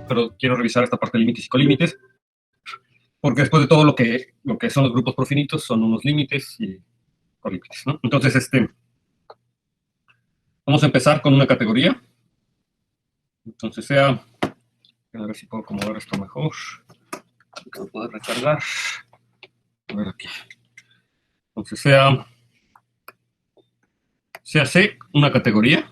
pero quiero revisar esta parte de límites y colímites, porque después de todo lo que son los grupos por finitos son unos límites y colímites, ¿no? Entonces, vamos a empezar con una categoría. Entonces a ver si puedo acomodar esto mejor, que lo pueda recargar. A ver aquí. Entonces se hace una categoría.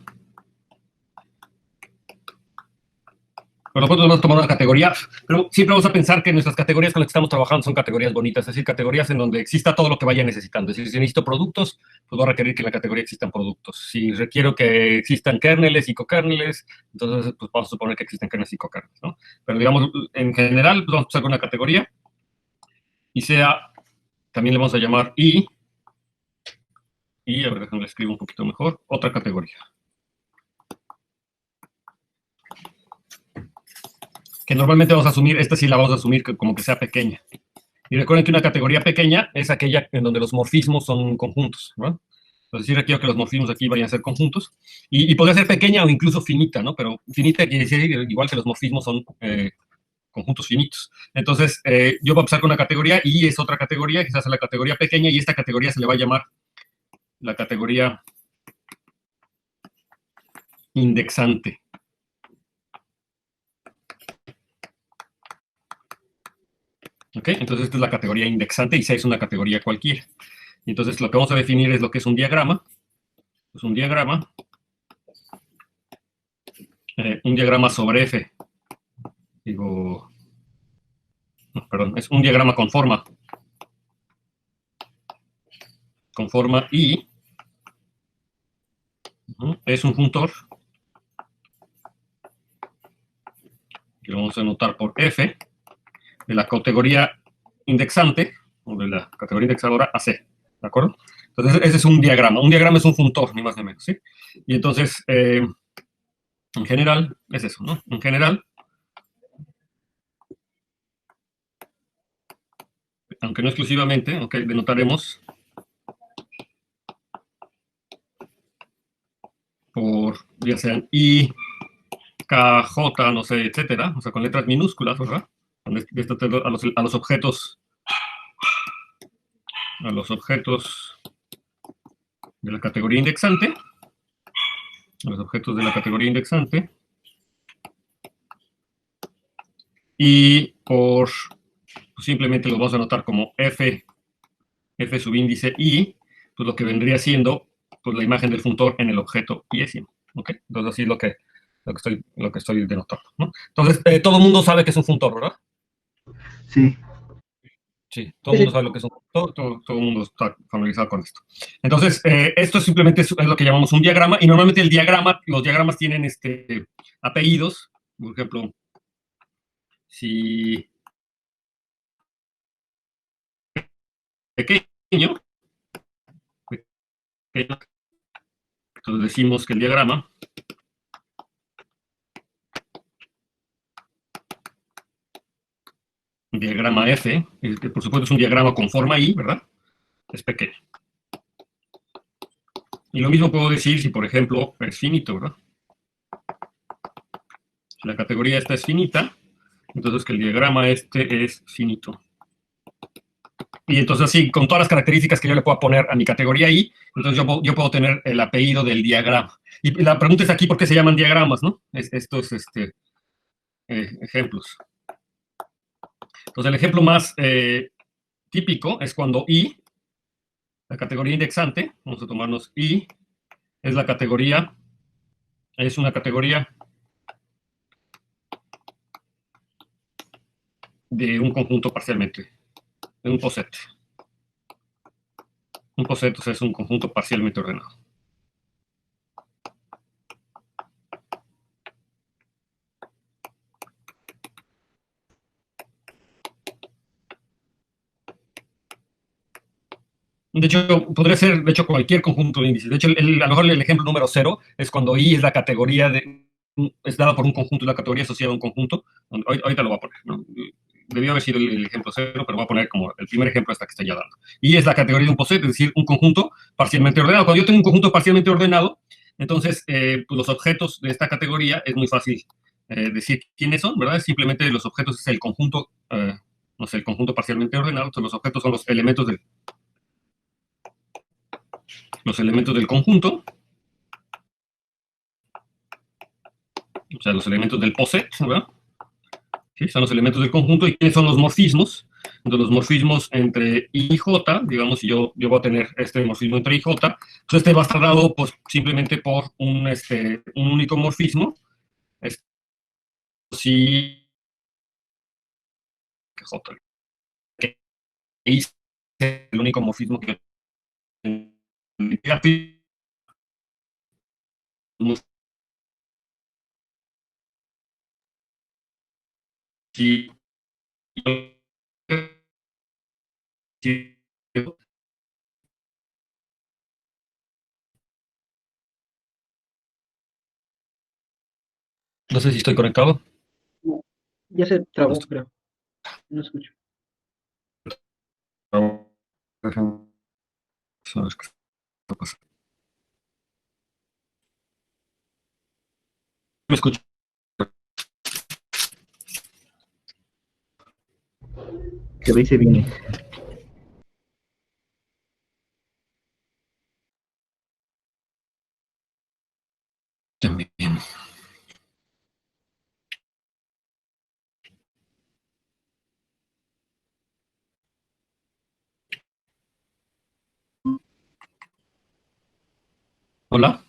Pero nosotros vamos a tomar una categoría, pero siempre vamos a pensar que nuestras categorías con las que estamos trabajando son categorías bonitas, es decir, categorías en donde exista todo lo que vaya necesitando. Es decir, si necesito productos, pues voy a requerir que en la categoría existan productos. Si requiero que existan kernels y cokernels, entonces pues vamos a suponer que existen kernels y cokernels, ¿no? Pero digamos, en general, pues vamos a usar una categoría y también le vamos a llamar y a ver, déjame escribir un poquito mejor, otra categoría. Que normalmente vamos a asumir, esta sí la vamos a asumir como que sea pequeña. Y recuerden que una categoría pequeña es aquella en donde los morfismos son conjuntos, ¿no? Entonces sí requiero que los morfismos aquí vayan a ser conjuntos. Y podría ser pequeña o incluso finita, ¿no? Pero finita quiere decir igual que los morfismos son conjuntos finitos. Entonces yo voy a empezar con una categoría y es otra categoría, que se hace la categoría pequeña, y esta categoría se le va a llamar la categoría indexante. ¿Ok? Entonces esta es la categoría indexante y 6 es una categoría cualquiera. Y entonces lo que vamos a definir es lo que es un diagrama. Es un diagrama sobre F. Digo, no, perdón, es un diagrama con forma I. Es un funtor que lo vamos a anotar por F de la categoría indexante, o de la categoría indexadora AC, ¿de acuerdo? Entonces, ese es un diagrama. Un diagrama es un funtor, ni más ni menos, ¿sí? Y entonces, en general, es eso, ¿no? En general, aunque no exclusivamente, ok, denotaremos por, ya sean I, K, J, no sé, etcétera, o sea, con letras minúsculas, ¿verdad? A los objetos de la categoría indexante, y por, pues simplemente lo vamos a anotar como F subíndice I, pues lo que vendría siendo pues la imagen del funtor en el objeto ISIM, ¿ok? Entonces así es lo que estoy denotando, ¿no? Entonces, todo el mundo sabe que es un funtor, ¿verdad? Sí. Sí, todo el mundo sabe lo que es un funtor, todo el mundo está familiarizado con esto. Entonces, esto simplemente es lo que llamamos un diagrama, y normalmente los diagramas tienen apellidos. Por ejemplo, si pequeño, entonces decimos que el diagrama F, que por supuesto es un diagrama con forma I, ¿verdad? Es pequeño. Y lo mismo puedo decir si, por ejemplo, es finito, ¿verdad? Si la categoría esta es finita, entonces que el diagrama es finito. Y entonces así, con todas las características que yo le pueda poner a mi categoría I, entonces yo puedo tener el apellido del diagrama. Y la pregunta es aquí por qué se llaman diagramas, ¿no? Estos ejemplos. Entonces el ejemplo más típico es cuando I, la categoría indexante, vamos a tomarnos I, es una categoría de un conjunto parcialmente, de un poset. Un poset, o sea, es un conjunto parcialmente ordenado. De hecho, podría ser, cualquier conjunto de índices. De hecho, a lo mejor el ejemplo número 0 es cuando I es la categoría es dada por un conjunto, la categoría asociada a un conjunto. Ahorita lo voy a poner, ¿no? Debió haber sido el ejemplo 0, pero voy a poner como el primer ejemplo hasta que estoy ya dando. I es la categoría de un poset, es decir, un conjunto parcialmente ordenado. Cuando yo tengo un conjunto parcialmente ordenado, entonces pues los objetos de esta categoría es muy fácil decir quiénes son, ¿verdad? Simplemente los objetos es el conjunto, no sé, el conjunto parcialmente ordenado. Entonces los objetos son los elementos del conjunto, o sea, los elementos del poset, ¿verdad? ¿Sí? Son los elementos del conjunto. ¿Y quiénes son los morfismos? Entonces, los morfismos entre I y J, digamos, si yo voy a tener este morfismo entre I y J, pues este va a estar dado pues, simplemente por un único morfismo. Si que J, que I es el único morfismo que si no sé si estoy conectado. No, ya se trabó, creo. No escucho. ¿Me escucho? Se ve y se viene. También. Hola.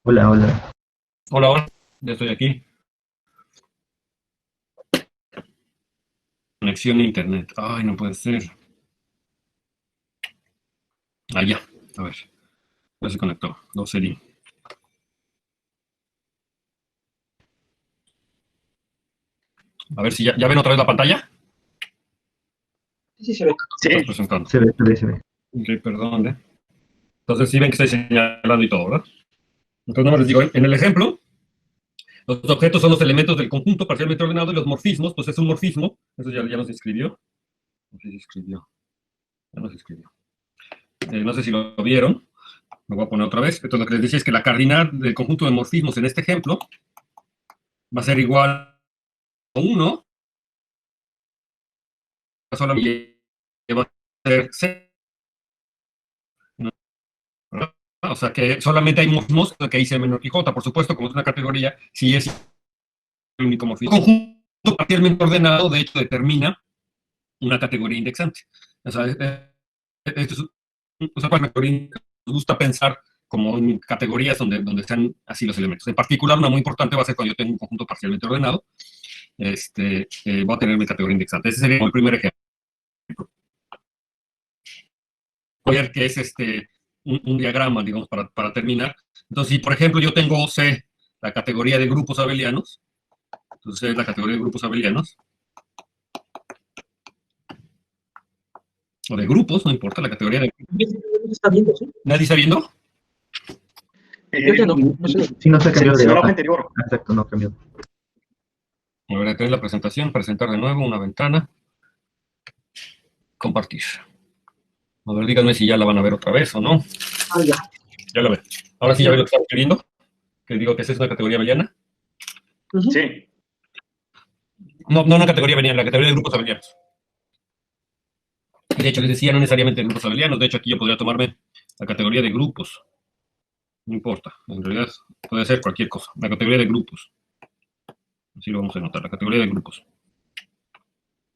Hola, hola. Hola, hola. Ya estoy aquí. Conexión a internet. Ay, no puede ser. Ah, ya. A ver. Ya se conectó. No sería. A ver si ya ven otra vez la pantalla. Sí, se ve. Estás presentando. Se ve, se ve, se ve. Ok, perdón, ¿eh? Entonces sí ven que estoy señalando y todo, ¿verdad? Entonces no les digo, en el ejemplo, los objetos son los elementos del conjunto parcialmente ordenado y los morfismos, pues es un morfismo. Eso ya nos escribió. No sé si escribió. Ya nos escribió. No sé si lo vieron. Lo voy a poner otra vez. Entonces lo que les decía es que la cardinal del conjunto de morfismos en este ejemplo va a ser igual a 1. Solamente va a ser 0. O sea que solamente hay morfismos que dice menor que J. Por supuesto, como es una categoría, sí es el único morfismo. El conjunto parcialmente ordenado, de hecho, determina una categoría indexante. O sea, esto es una categoría que nos gusta pensar como en categorías donde sean así los elementos. En particular, una muy importante va a ser cuando yo tengo un conjunto parcialmente ordenado, voy a tener mi categoría indexante. Ese sería el primer ejemplo. Voy a ver que es un diagrama, digamos, para terminar. Entonces, si por ejemplo yo tengo C, la categoría de grupos abelianos, entonces la categoría de grupos abelianos, o de grupos, no importa, la categoría de grupos. Está viendo, ¿sí? ¿Nadie está viendo? Yo ya no sé. Sí, no se ha cambiado de la hoja. anterior. Exacto, no ha cambiado. A ver, tener la presentación, presentar de nuevo una ventana, compartir. A ver, díganme si ya la van a ver otra vez o no. Ah, ya. Ya la ven. Ahora sí ya ven lo que están escribiendo, que digo que esa es una categoría abeliana. Ujú. Sí. No una categoría abeliana, la categoría de grupos abelianos. De hecho, les decía, no necesariamente grupos abelianos. De hecho, aquí yo podría tomarme la categoría de grupos. No importa, en realidad puede ser cualquier cosa. La categoría de grupos. Así lo vamos a notar, la categoría de grupos.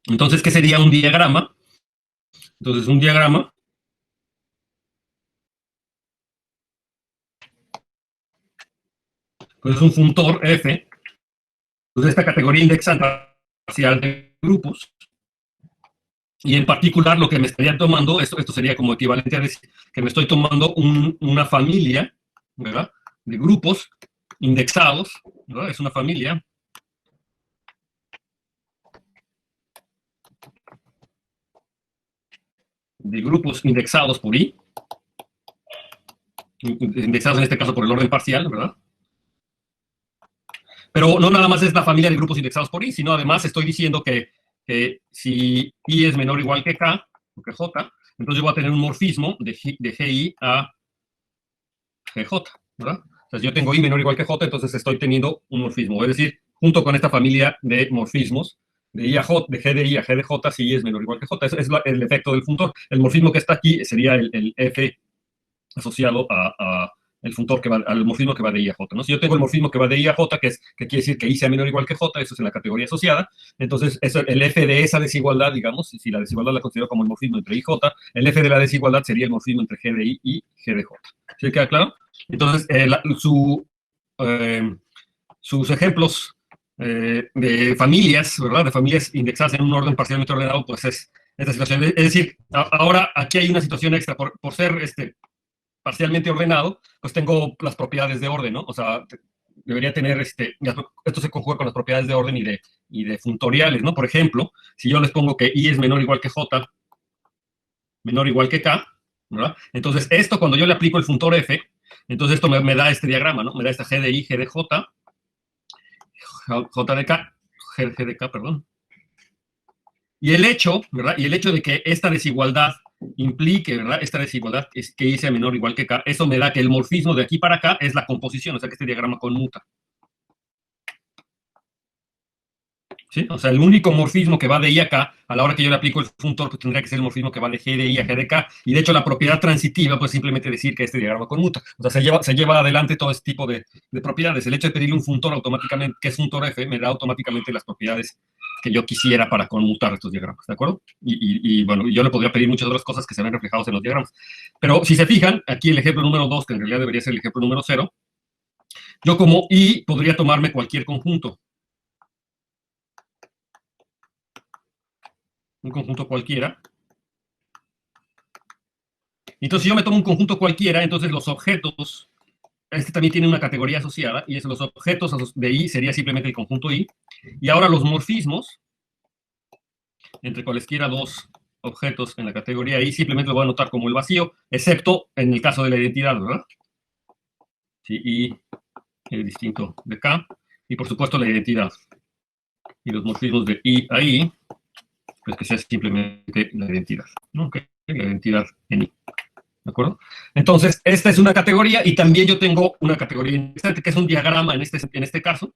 Entonces, ¿qué sería un diagrama? Entonces, un diagrama pues es un funtor F. Entonces, esta categoría indexante parcial de grupos. Y en particular, lo que me estaría tomando, esto sería como equivalente a decir que me estoy tomando una familia, ¿verdad? De grupos indexados, ¿verdad? Es una familia de grupos indexados por I, indexados en este caso por el orden parcial, ¿verdad? Pero no nada más es la familia de grupos indexados por I, sino además estoy diciendo que si I es menor o igual que K, o que J, Entonces yo voy a tener un morfismo de GI a GJ, ¿verdad? O sea, si yo tengo I menor o igual que J, entonces estoy teniendo un morfismo. Es decir, junto con esta familia de morfismos, de I a J, de G de I a G de J, si I es menor o igual que J. Ese es el efecto del funtor. El morfismo que está aquí sería el F asociado a el funtor que va, al morfismo que va de I a J, ¿no? Si yo tengo el morfismo que va de I a J, que quiere decir que I sea menor o igual que J, eso es en la categoría asociada, entonces eso, el F de esa desigualdad, digamos, si la desigualdad la considero como el morfismo entre I y J, el F de la desigualdad sería el morfismo entre G de I y G de J. ¿Sí queda claro? Entonces, sus ejemplos de familias, ¿verdad? De familias indexadas en un orden parcialmente ordenado, pues es esta situación. Es decir, ahora aquí hay una situación extra. Por ser parcialmente ordenado, pues tengo las propiedades de orden, ¿no? O sea, debería tener, esto se conjuga con las propiedades de orden y de funtoriales, ¿no? Por ejemplo, si yo les pongo que I es menor o igual que J, menor o igual que K, ¿verdad? Entonces, esto cuando yo le aplico el funtor F, entonces esto me da este diagrama, ¿no? Me da esta G de I, G de J, J de K, G de K, perdón. Y el hecho, ¿verdad? Y el hecho de que esta desigualdad implique, ¿verdad? Esta desigualdad es que I sea menor o igual que K, eso me da que el morfismo de aquí para acá es la composición, o sea que este diagrama conmuta. ¿Sí? O sea, el único morfismo que va de I a K, a la hora que yo le aplico el funtor, pues tendría que ser el morfismo que va de G de I a G de K. Y de hecho, la propiedad transitiva, pues simplemente decir que este diagrama conmuta. O sea, se lleva adelante todo este tipo de propiedades. El hecho de pedirle un funtor automáticamente, que es funtor F, me da automáticamente las propiedades que yo quisiera para conmutar estos diagramas, ¿de acuerdo? Bueno, yo le podría pedir muchas otras cosas que se ven reflejadas en los diagramas. Pero si se fijan, aquí el ejemplo número 2, que en realidad debería ser el ejemplo número 0, yo como I podría tomarme cualquier conjunto. Un conjunto cualquiera. Entonces, si yo me tomo un conjunto cualquiera, entonces los objetos, este también tiene una categoría asociada, y es los objetos de I sería simplemente el conjunto I. Y ahora los morfismos, entre cualesquiera dos objetos en la categoría I, simplemente lo voy a anotar como el vacío, excepto en el caso de la identidad, ¿verdad? Sí, I es distinto de K, y por supuesto la identidad. Y los morfismos de I a I, pues que sea simplemente la identidad, ¿no? Okay. La identidad en I. ¿De acuerdo? Entonces, esta es una categoría y también yo tengo una categoría interesante, que es un diagrama en este caso.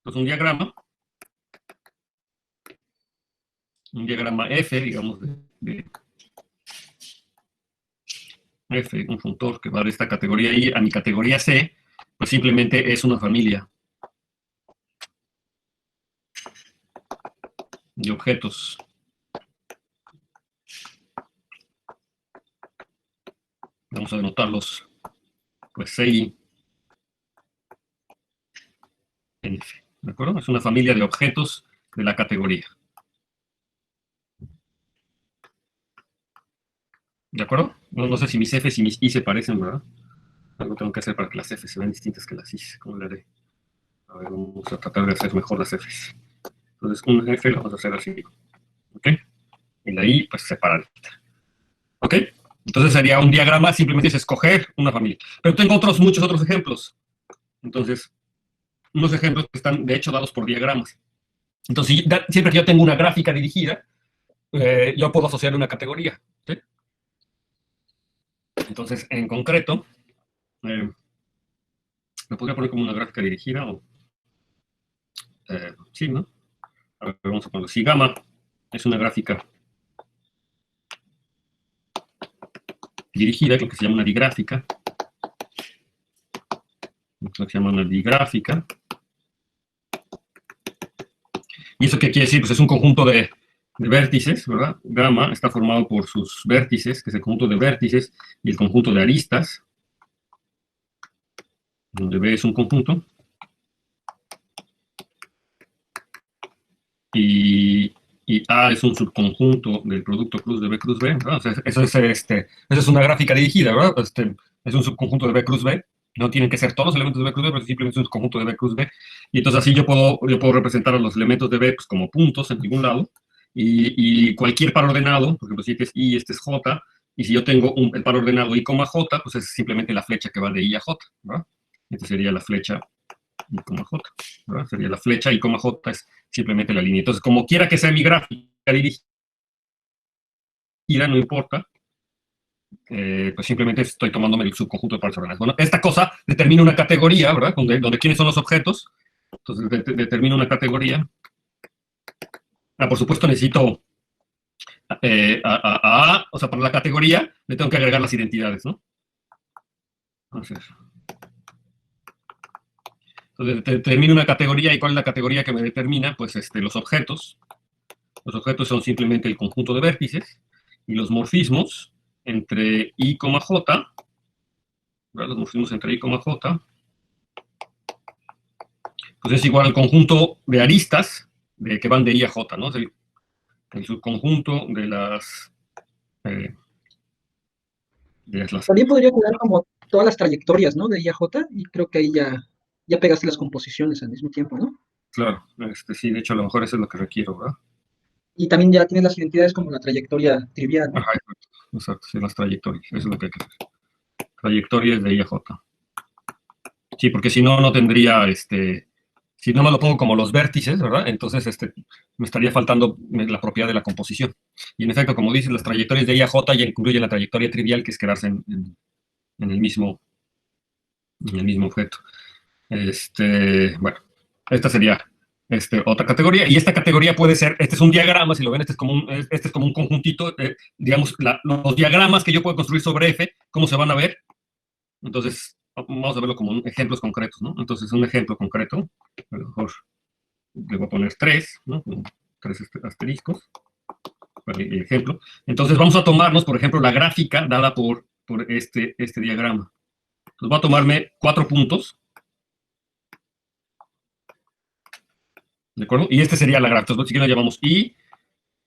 Es un diagrama F, digamos, de F, un funtor que va de esta categoría I a mi categoría C, pues simplemente es una familia de objetos. Vamos a denotarlos, pues CI en F, ¿de acuerdo? Es una familia de objetos de la categoría. ¿De acuerdo? No sé si mis Fs y mis I se parecen, ¿verdad? Algo tengo que hacer para que las Fs se vean distintas que las I. ¿Cómo le haré? A ver, vamos a tratar de hacer mejor las Fs. Entonces, un F lo vamos a hacer así. ¿Ok? Y la I, pues separadita. ¿Ok? Entonces sería un diagrama, simplemente es escoger una familia. Pero tengo muchos otros ejemplos. Entonces, unos ejemplos que están, de hecho, dados por diagramas. Entonces, siempre que yo tengo una gráfica dirigida, yo puedo asociar una categoría. ¿Sí? Entonces, en concreto, me podría poner como una gráfica dirigida o... sí, ¿no? A ver, vamos a ponerlo. Si gamma es una gráfica dirigida, lo que se llama una digráfica. Lo que se llama una digráfica. ¿Y eso qué quiere decir? Pues es un conjunto de vértices, ¿verdad? Gamma está formado por sus vértices, que es el conjunto de vértices, y el conjunto de aristas, donde B es un conjunto. Y A es un subconjunto del producto cruz de B cruz B, ¿verdad? O sea, eso es una gráfica dirigida, ¿verdad? Es un subconjunto de B cruz B. No tienen que ser todos los elementos de B cruz B, pero simplemente es un conjunto de B cruz B. Y entonces así yo puedo representar a los elementos de B pues, como puntos en ningún lado. Y cualquier par ordenado, por ejemplo, si este es I, este es J, y si yo tengo el par ordenado I, J, pues es simplemente la flecha que va de I a J, ¿verdad? Esta sería la flecha I, J, ¿verdad? Sería la flecha I, J es simplemente la línea. Entonces, como quiera que sea mi gráfica dirigida, no importa, pues simplemente estoy tomándome el subconjunto de partes ordenadas. Bueno, esta cosa determina una categoría, ¿verdad? Donde quiénes son los objetos. Entonces determino una categoría. Por supuesto necesito o sea, para la categoría le tengo que agregar las identidades, ¿no? Entonces determino una categoría, ¿y cuál es la categoría que me determina? Pues los objetos. Los objetos son simplemente el conjunto de vértices, y los morfismos entre I, J, ¿verdad? Los morfismos entre I, J, pues es igual al conjunto de aristas que van de I a J, ¿no? Es el subconjunto de las... También podría cuidar como todas las trayectorias, ¿no? De I a J, y creo que ahí ya pegaste las composiciones al mismo tiempo, ¿no? Claro, sí, de hecho a lo mejor eso es lo que requiero, ¿verdad? Y también ya tienes las identidades como la trayectoria trivial, ¿no? Ajá, exacto, sí, las trayectorias, eso es lo que hay que hacer. Trayectorias de I a J. Sí, porque si no, no tendría, si no me lo pongo como los vértices, ¿verdad? Entonces, me estaría faltando la propiedad de la composición. Y en efecto, como dices, las trayectorias de I a J ya incluyen la trayectoria trivial, que es quedarse en el mismo objeto. Bueno, esta sería otra categoría, y esta categoría puede ser, este es un diagrama, si lo ven, este es como un conjuntito, digamos, los diagramas que yo puedo construir sobre F, ¿cómo se van a ver? Entonces, vamos a verlo como ejemplos concretos, ¿no? Entonces, un ejemplo concreto, a lo mejor le voy a poner 3, ¿no? 3 asteriscos, para el ejemplo. Entonces, vamos a tomarnos, por ejemplo, la gráfica dada por este diagrama. Entonces, voy a tomarme 4 puntos, ¿de acuerdo? Y este sería la gráfica. Entonces, si lo llamamos I,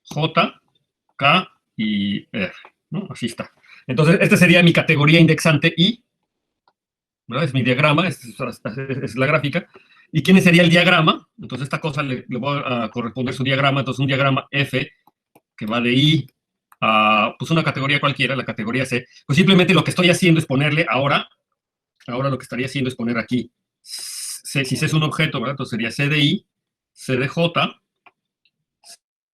J, K y R, ¿no? Así está. Entonces, esta sería mi categoría indexante I, ¿verdad? Es mi diagrama, es la gráfica. ¿Y quién sería el diagrama? Entonces, esta cosa le voy a corresponder su diagrama. Entonces, un diagrama F que va de I a pues una categoría cualquiera, la categoría C. Pues simplemente lo que estoy haciendo es ponerle ahora lo que estaría haciendo es poner aquí C, si C es un objeto, ¿verdad? Entonces sería C de I, C de J,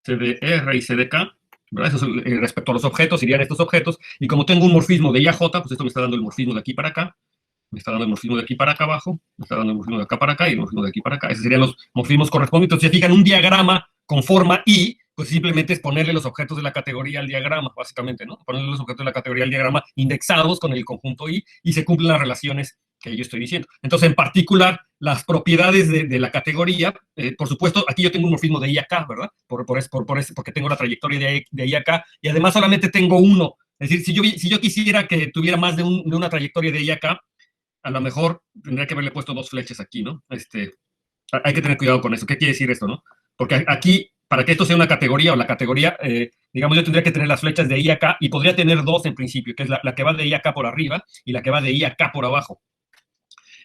C de R y C de K, ¿verdad? Eso es, respecto a los objetos, irían estos objetos, y como tengo un morfismo de I a J, pues esto me está dando el morfismo de aquí para acá, me está dando el morfismo de aquí para acá abajo, me está dando el morfismo de acá para acá y el morfismo de aquí para acá. Esos serían los morfismos correspondientes. Entonces, si fijan, un diagrama con forma I, pues simplemente es ponerle los objetos de la categoría al diagrama, básicamente, ¿no? Ponerle los objetos de la categoría al diagrama indexados con el conjunto I, y se cumplen las relaciones que yo estoy diciendo. Entonces, en particular, las propiedades de la categoría, por supuesto, aquí yo tengo un morfismo de I a K, ¿verdad? Porque tengo la trayectoria de I a K, y además solamente tengo uno. Es decir, si yo quisiera que tuviera más de una trayectoria de I a K, a lo mejor tendría que haberle puesto 2 flechas aquí, ¿no? Hay que tener cuidado con eso. ¿Qué quiere decir esto, no? Porque aquí, para que esto sea una categoría, o la categoría, digamos, yo tendría que tener las flechas de I a K, y podría tener 2 en principio, que es la que va de I a K por arriba y la que va de I a K por abajo.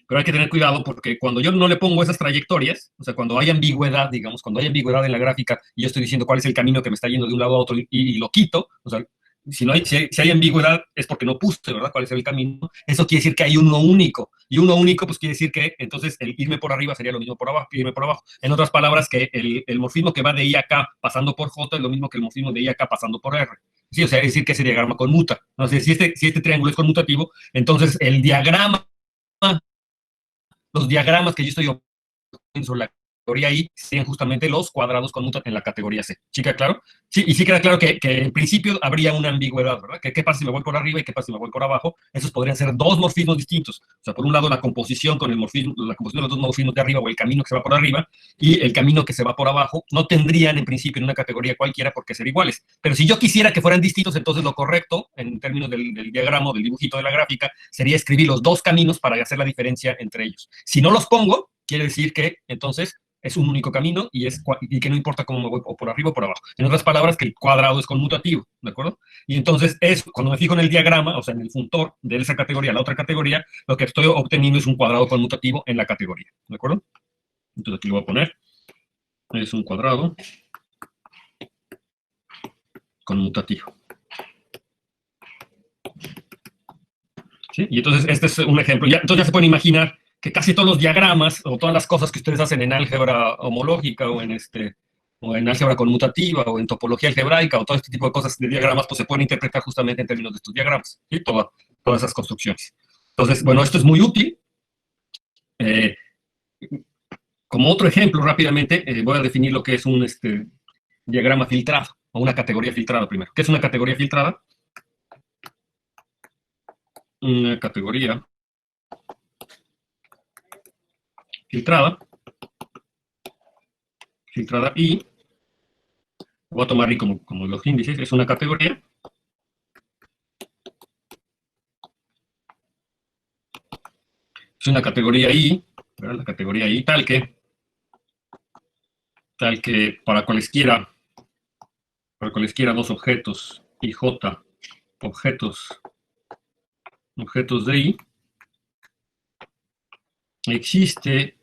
Pero hay que tener cuidado, porque cuando yo no le pongo esas trayectorias, o sea, cuando hay ambigüedad, digamos, cuando hay ambigüedad en la gráfica, y yo estoy diciendo cuál es el camino que me está yendo de un lado a otro, y lo quito, o sea, si hay ambigüedad es porque no puse, ¿verdad? ¿Cuál es el camino? Eso quiere decir que hay uno único. Y uno único, pues quiere decir que entonces el irme por arriba sería lo mismo por abajo, irme por abajo. En otras palabras, que el morfismo que va de I a K pasando por J es lo mismo que el morfismo de I a K pasando por R. Sí, o sea, es decir que ese diagrama conmuta. ¿No? O sea, si este triángulo es conmutativo, entonces el diagrama, los diagramas que yo estoy sobre la categoría I serían justamente los cuadrados conmutativos en la categoría C. ¿Sí queda claro? Sí, y sí queda claro que en principio habría una ambigüedad, ¿verdad? ¿Qué pasa si me voy por arriba y qué pasa si me voy por abajo? Esos podrían ser 2 morfismos distintos. O sea, por un lado la composición con el morfismo, la composición de los 2 morfismos de arriba, o el camino que se va por arriba y el camino que se va por abajo, no tendrían en principio en una categoría cualquiera por qué ser iguales. Pero si yo quisiera que fueran distintos, entonces lo correcto, en términos del diagrama, del dibujito de la gráfica, sería escribir los 2 caminos para hacer la diferencia entre ellos. Si no los pongo, quiere decir que entonces es un único camino, y que no importa cómo me voy, o por arriba o por abajo. En otras palabras, que el cuadrado es conmutativo, ¿de acuerdo? Y entonces, cuando me fijo en el diagrama, o sea, en el funtor de esa categoría a la otra categoría, lo que estoy obteniendo es un cuadrado conmutativo en la categoría, ¿de acuerdo? Entonces aquí lo voy a poner. Es un cuadrado conmutativo. ¿Sí? Y entonces este es un ejemplo. Entonces ya se pueden imaginar que casi todos los diagramas o todas las cosas que ustedes hacen en álgebra homológica o en o en álgebra conmutativa, o en topología algebraica, o todo este tipo de cosas de diagramas, pues se pueden interpretar justamente en términos de estos diagramas, ¿sí? Todas esas construcciones. Entonces, bueno, esto es muy útil. Como otro ejemplo, rápidamente, voy a definir lo que es un diagrama filtrado, o una categoría filtrada primero. ¿Qué es una categoría filtrada? Una categoría filtrada y voy a tomar ahí como los índices, es una categoría I, ¿verdad? La categoría I tal que para cualesquiera dos objetos IJ, objetos de I, existe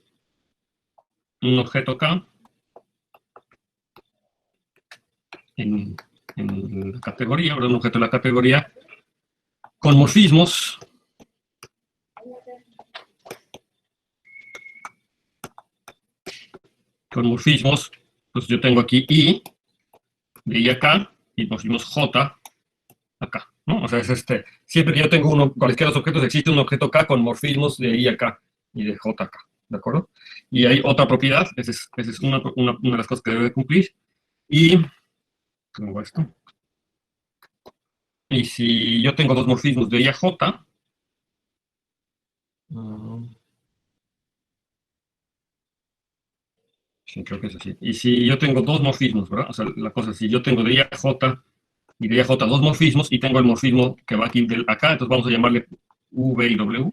un objeto K en la categoría, ¿verdad? Un objeto de la categoría con morfismos pues yo tengo aquí I de I acá y morfismos J acá, ¿no? O sea, siempre que yo tengo cualesquiera de los objetos, existe un objeto K con morfismos de I acá y de J acá, ¿de acuerdo? Y hay otra propiedad, esa es una de las cosas que debe cumplir, y tengo esto. Y si yo tengo dos morfismos de I a J, sí, creo que es así. Y si yo tengo dos morfismos, ¿verdad? O sea, la cosa es, si yo tengo de I a J y de I a J dos morfismos, y tengo el morfismo que va aquí acá, entonces vamos a llamarle V y W.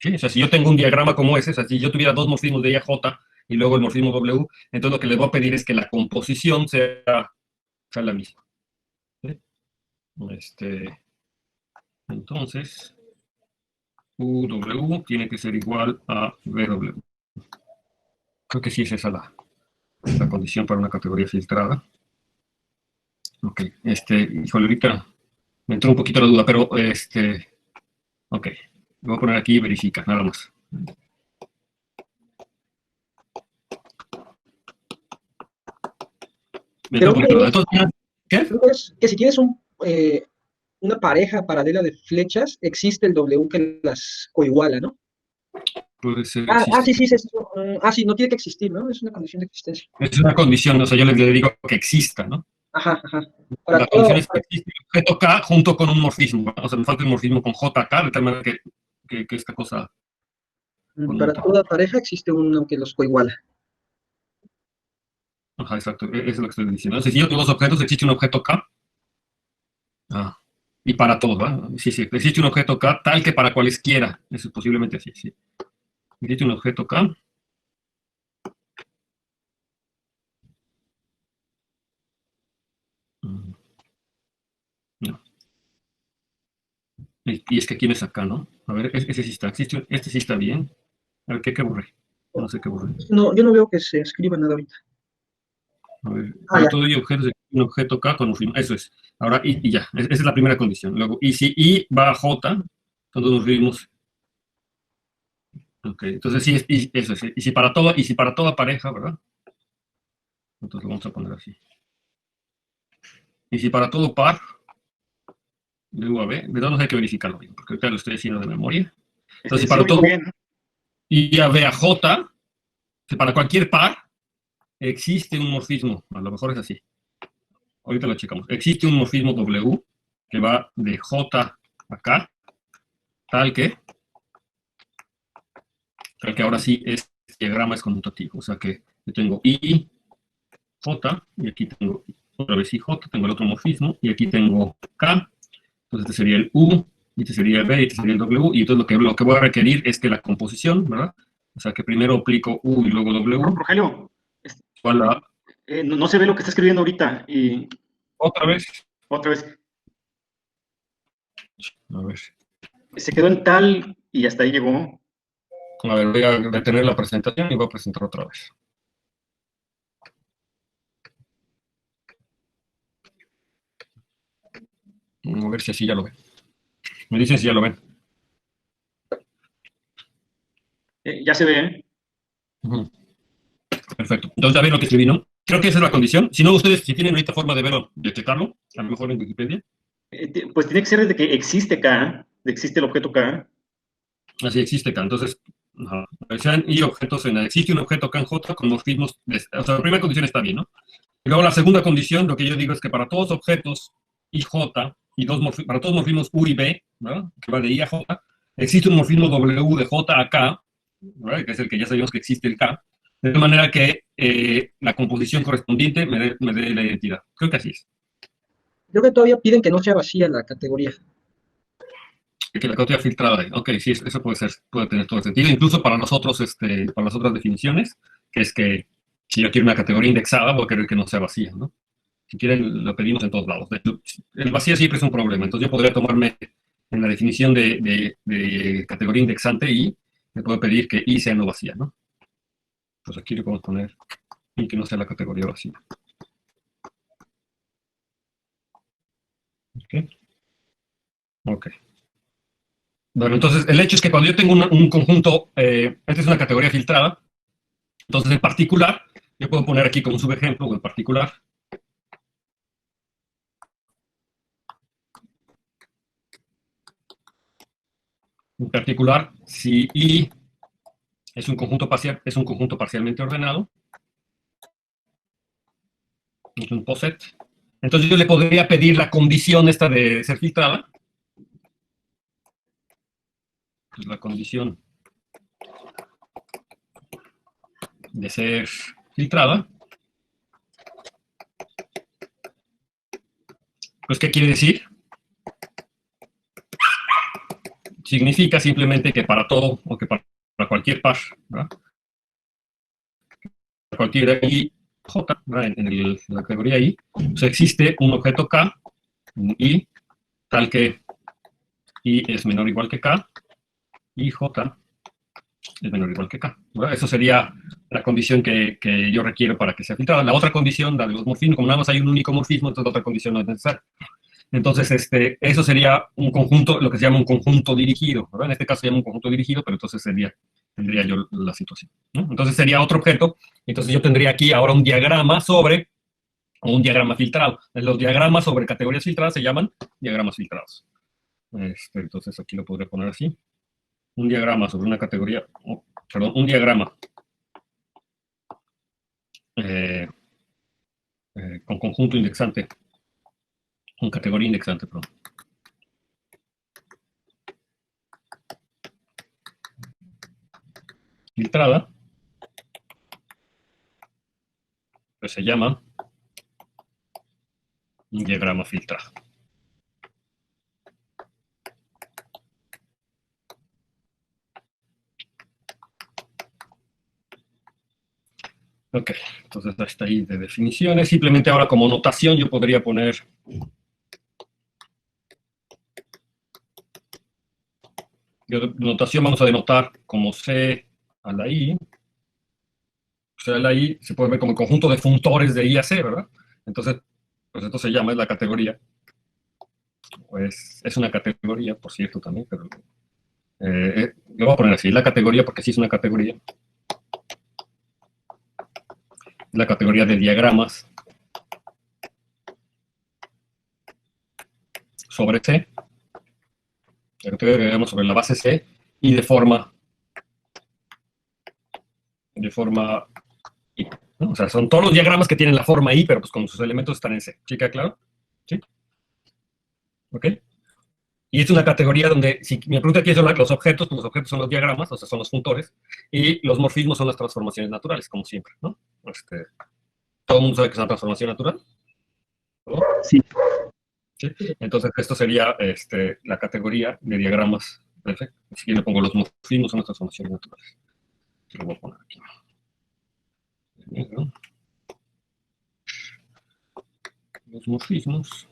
¿Sí? O sea, si yo tengo un diagrama como ese, o sea, si yo tuviera dos morfismos de I a J y luego el morfismo W, entonces lo que les voy a pedir es que la composición sea la misma. ¿Sí? Entonces, UW tiene que ser igual a VW. Creo que sí es esa la condición para una categoría filtrada. Ok, híjole, ahorita me entró un poquito la duda, pero ok, lo voy a poner aquí y verifica, nada más. Me entró un poquito la duda. Entonces, ¿qué? Creo que si tienes una pareja paralela de flechas, existe el W que las coiguala, ¿no? Puede ser, Sí, existe. sí, sí, no tiene que existir, ¿no? Es una condición de existencia. Es una condición, o sea, yo le digo que exista, ¿no? Ajá, ajá. Para La condición todo, es que existe el objeto K junto con un morfismo, ¿no? O sea, me falta el morfismo con JK, de tal manera que esta cosa para conmuta. toda pareja existe uno que los coiguala. Ajá, exacto, eso es lo que estoy diciendo. Entonces, si yo tengo dos objetos, existe un objeto K. Y para todos, ¿va? Sí, sí, existe un objeto K tal que para cualesquiera. Eso es posiblemente así, sí. Existe un objeto K. No. Y es que aquí no es acá, ¿no? A ver, ese sí está. Este sí está bien. A ver, ¿qué borré? No sé qué borré. No, yo no veo que se escriba nada ahorita. A ver, para Ya. todo y objetos, un objeto K con un fin. Eso es. Ahora, y ya. Esa es la primera condición. Luego, y si I va a J, entonces nos vimos. Ok, entonces sí, eso es. Y si para toda pareja, ¿verdad? Entonces lo vamos a poner así. Y si para todo par, de U a B, de todos hay que verificarlo bien, porque ahorita lo estoy haciendo de memoria. Entonces, si Sí, para lo digo todo bien. I a B a J, si para cualquier par, existe un morfismo, a lo mejor es así. Ahorita lo checamos. Existe un morfismo W que va de J a K, tal que ahora sí este diagrama es conmutativo. O sea que yo tengo I, J, y aquí tengo otra vez I, J, tengo el otro morfismo, y aquí tengo K. Entonces este sería el U, y este sería el B, y este sería el W, y entonces lo que voy a requerir es que la composición, ¿verdad? O sea que primero aplico U y luego W, Rogelio, igual a no se ve lo que está escribiendo ahorita. Y otra vez. otra vez, A ver. se quedó en tal y hasta ahí llegó. A ver, voy a detener la presentación y voy a presentar otra vez. A ver si así ya lo ven. Me dicen si ya lo ven. Ya se ve, ¿eh? Perfecto. Entonces, ya ven lo que escribí, ¿no? Creo que esa es la condición. Si no, ustedes, si tienen ahorita forma de verlo, de checarlo, a lo mejor en Wikipedia. Pues tiene que ser desde que existe K, existe el objeto K. Así existe K. Entonces, ajá, sean y objetos en existe un objeto K en J con morfismos. O sea, la primera condición está bien, ¿no? Y luego la segunda condición, lo que yo digo es que para todos objetos I, J, y para todos morfismos U y B, ¿verdad? Que va de I a J, existe un morfismo W de J a K, ¿verdad? Que es el que ya sabemos que existe el K, de tal manera que la composición correspondiente me dé la identidad. Creo que así es. Creo que todavía piden que no sea vacía la categoría. Que la categoría filtrada. Ok, sí, eso puede ser, puede tener todo el sentido. Incluso para nosotros, para las otras definiciones, que es que si yo quiero una categoría indexada, voy a querer que no sea vacía, ¿no? Si quieren, lo pedimos en todos lados. El vacío siempre es un problema. Entonces yo podría tomarme en la definición de categoría indexante y me puedo pedir que I sea no vacía, ¿no? Pues aquí le podemos poner y que no sea la categoría vacía. Ok. Ok. Bueno, entonces el hecho es que cuando yo tengo un conjunto, esta es una categoría filtrada, entonces en particular, yo puedo poner aquí como subejemplo, o en particular, si I es un conjunto parcial, es un conjunto parcialmente ordenado, es un poset, entonces yo le podría pedir la condición esta de ser filtrada, pues la condición de ser filtrada, pues ¿qué quiere decir? Significa simplemente que para todo, o que para cualquier par, ¿verdad? Cualquier I, J, en la categoría I, pues existe un objeto K, un I, tal que I es menor o igual que K, y J es menor o igual que K. ¿Verdad? Eso sería la condición que yo requiero para que sea filtrada. La otra condición, la de los morfismos, como nada más hay un único morfismo, entonces la otra condición no es necesaria. Entonces, eso sería un conjunto, lo que se llama un conjunto dirigido, ¿verdad? En este caso se llama un conjunto dirigido, pero entonces tendría yo la situación, ¿no? Entonces sería otro objeto, entonces yo tendría aquí ahora un diagrama sobre, o un diagrama filtrado. Los diagramas sobre categorías filtradas se llaman diagramas filtrados. Entonces aquí lo podría poner así. Un diagrama sobre una categoría, perdón, un diagrama con conjunto indexante, con categoría indexante, perdón. Filtrada, pues se llama un diagrama filtrado. Ok, entonces hasta ahí de definiciones. Simplemente ahora como notación yo podría poner notación vamos a denotar como C a la I. C a la I se puede ver como el conjunto de funtores de I a C, ¿verdad? Entonces, pues esto se llama, es la categoría. Pues es una categoría, por cierto, también, pero lo voy a poner así, la categoría porque sí es una categoría. La categoría de diagramas sobre C. La categoría de diagramas sobre la base C y de forma I, ¿no? O sea, son todos los diagramas que tienen la forma I, pero pues como sus elementos están en C. ¿Sí queda claro? ¿Sí? ¿Ok? Y es una categoría donde, si me pregunta quiénes son los objetos, pues los objetos son los diagramas, o sea, son los funtores, y los morfismos son las transformaciones naturales, como siempre, ¿no? Todo el mundo sabe que es una transformación natural, ¿no? Sí. ¿Sí? Entonces, esto sería la categoría de diagramas. Perfecto. Si yo le pongo los morfismos son las transformaciones naturales. Lo voy a poner aquí. ¿No? Los morfismos